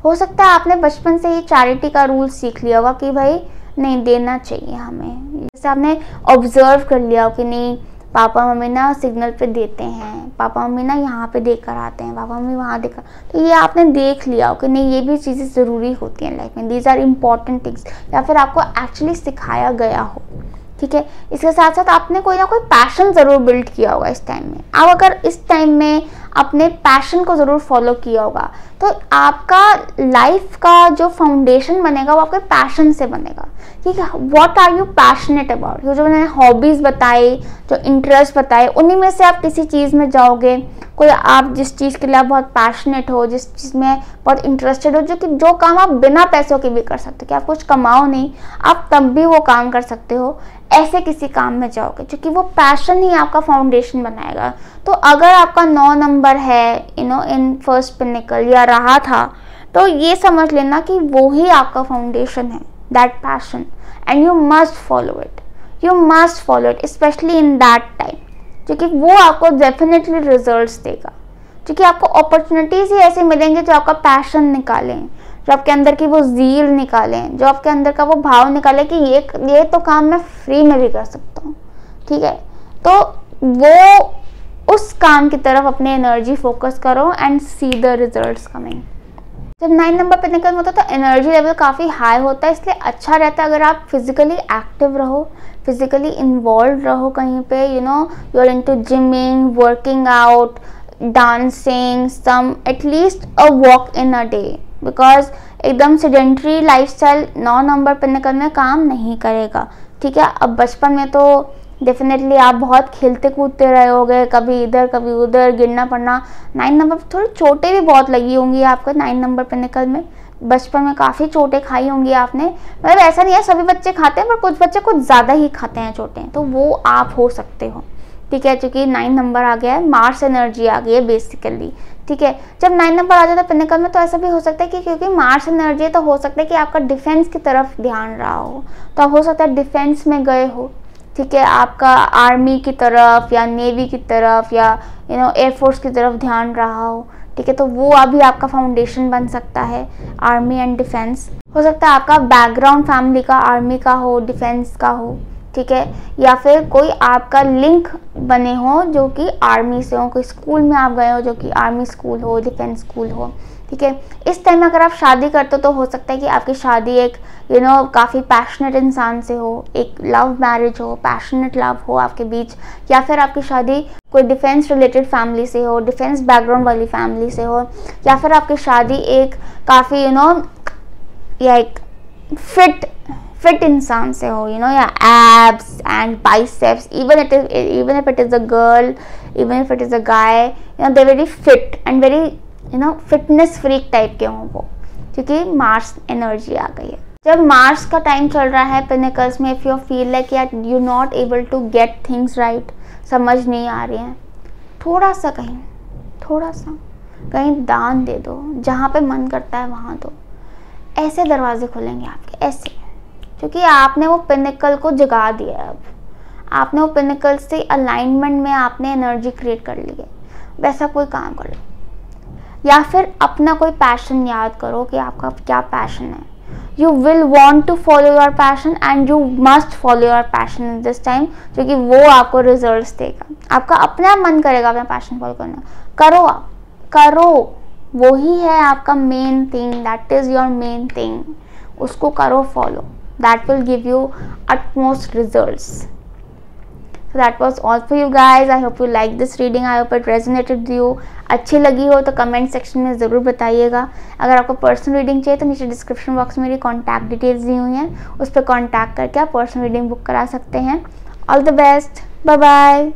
हो सकता है आपने बचपन से ही चैरिटी का रूल सीख लिया होगा कि भाई नहीं, देना चाहिए हमें। जैसे आपने ऑब्जर्व कर लिया हो कि नहीं, पापा मम्मी ना सिग्नल पे देते हैं, पापा मम्मी ना यहाँ पे देकर आते हैं, पापा मम्मी वहाँ देकर, तो ये आपने देख लिया हो कि नहीं, ये भी चीज़ें ज़रूरी होती हैं लाइफ में, दीज आर इम्पॉर्टेंट थिंग्स, या फिर आपको एक्चुअली सिखाया गया हो, ठीक है। इसके साथ साथ आपने कोई ना कोई पैशन ज़रूर बिल्ड किया होगा इस टाइम में। आप अगर इस टाइम में अपने पैशन को ज़रूर फॉलो किया होगा तो आपका लाइफ का जो फाउंडेशन बनेगा वो आपके पैशन से बनेगा, ठीक है। What are you passionate about, जो मैंने हॉबीज़ बताई, जो इंटरेस्ट बताए, उन्हीं में से आप किसी चीज़ में जाओगे। कोई आप जिस चीज़ के लिए आप बहुत पैशनेट हो, जिस चीज़ में बहुत इंटरेस्टेड हो, जो काम आप बिना पैसों के भी कर सकते हो, कि आप कुछ कमाओ नहीं, आप तब भी वो काम कर सकते हो, ऐसे किसी काम में जाओगे, क्योंकि वो पैशन ही आपका फाउंडेशन बनाएगा। तो अगर आपका 9 नंबर है, you know, in first pinnacle या रहा था, तो ये समझ लेना कि वो ही आपका फाउंडेशन है, that passion, and you must follow it, you must follow it, specially in that time, क्योंकि वो आपको डेफिनेटली रिजल्ट्स देगा। क्योंकि आपको अपॉर्चुनिटीज़ ही ऐसे मिलेंगे जो आपका पैशन निकालें, जो आपके अंदर की वो ज़ील निकालें, जो आपके अंदर का वो भाव निकाले कि ये तो काम मैं फ्री में भी कर सकता हूँ, ठीक है। तो वो उस काम की तरफ अपनी एनर्जी फोकस करो and see the results coming. जब 9 नंबर पे निकल होता है तो एनर्जी लेवल काफ़ी हाई होता है, इसलिए अच्छा रहता है अगर आप फिजिकली एक्टिव रहो, फिजिकली इन्वॉल्व रहो कहीं पे, you know, you are into gyming, working out, dancing, some at least a walk in a day, because एकदम sedentary lifestyle 9 number pinnacle में काम नहीं करेगा, ठीक है। अब बचपन में तो डेफिनेटली आप बहुत खेलते कूदते रहे होगे, कभी इधर कभी उधर, गिरना पड़ना। 9 नंबर पर थोड़ी चोटें भी बहुत लगी होंगी आपको 9 नंबर पे निकल में, बचपन में काफ़ी चोटें खाई होंगी आपने। मतलब ऐसा नहीं है सभी बच्चे खाते हैं, पर कुछ बच्चे कुछ ज़्यादा ही खाते हैं चोटें, तो वो आप हो सकते हो, ठीक है। क्योंकि 9 नंबर आ गया है, मार्स एनर्जी आ गई है बेसिकली, ठीक है। जब 9 नंबर आ जाता है पिनिकल में तो ऐसा भी हो सकता है कि क्योंकि मार्स एनर्जी है तो हो सकता है कि आपका डिफेंस की तरफ ध्यान रहा हो, तो हो सकता है डिफेंस में गए हो, ठीक है, आपका आर्मी की तरफ या नेवी की तरफ या यू नो एयरफोर्स की तरफ ध्यान रहा हो, ठीक है। तो वो अभी आपका फाउंडेशन बन सकता है, आर्मी एंड डिफेंस। हो सकता है आपका बैकग्राउंड फैमिली का आर्मी का हो, डिफेंस का हो, ठीक है, या फिर कोई आपका लिंक बने हो जो कि आर्मी से हो, कोई स्कूल में आप गए हो जो कि आर्मी स्कूल हो, डिफेंस स्कूल हो, ठीक है। इस टाइम में अगर आप शादी करते हो तो हो सकता है कि आपकी शादी एक यू नो काफ़ी पैशनेट इंसान से हो, एक लव मैरिज हो, पैशनेट लव हो आपके बीच, या फिर आपकी शादी कोई डिफेंस रिलेटेड फैमिली से हो, डिफेंस बैकग्राउंड वाली फैमिली से हो, या फिर आपकी शादी एक काफ़ी यू नो या एक फिट इंसान से हो, यू नो, या abs and biceps, even if it is a girl, even if it is a guy, you know, they're very fit and very, you know, fitness freak type के हों वो, क्योंकि मार्स एनर्जी आ गई है। जब Mars का time चल रहा है पिनेकल्स में, if you feel like you not able to get things right, समझ नहीं आ रही हैं, थोड़ा सा कहीं दान दे दो, जहाँ पे मन करता है वहाँ दो। ऐसे दरवाजे खुलेंगे आपके, ऐसे, क्योंकि आपने वो पिनेकल को जगा दिया है। अब आपने वो पिनेकल से अलाइनमेंट में आपने एनर्जी क्रिएट कर ली है। वैसा कोई काम करो, या फिर अपना कोई पैशन याद करो कि आपका क्या पैशन है। You will want to follow your passion and you must follow your passion in this time, क्योंकि वो आपको रिजल्ट्स देगा। आपका अपना मन करेगा अपना पैशन फॉलो करना, करो, आप करो, वही है आपका main thing, that is your main thing. उसको करो follow, that will give you utmost results. So that was all for you guys. I hope you like this reading. I hope it resonated with you. अच्छी लगी हो तो comment section में ज़रूर बताइएगा। अगर आपको पर्सनल रीडिंग चाहिए तो नीचे डिस्क्रिप्शन बॉक्स में मेरी कॉन्टैक्ट डिटेल्स दी हुई हैं, उस पर कॉन्टैक्ट करके आप पर्सनल रीडिंग बुक करा सकते हैं। All the best, bye bye.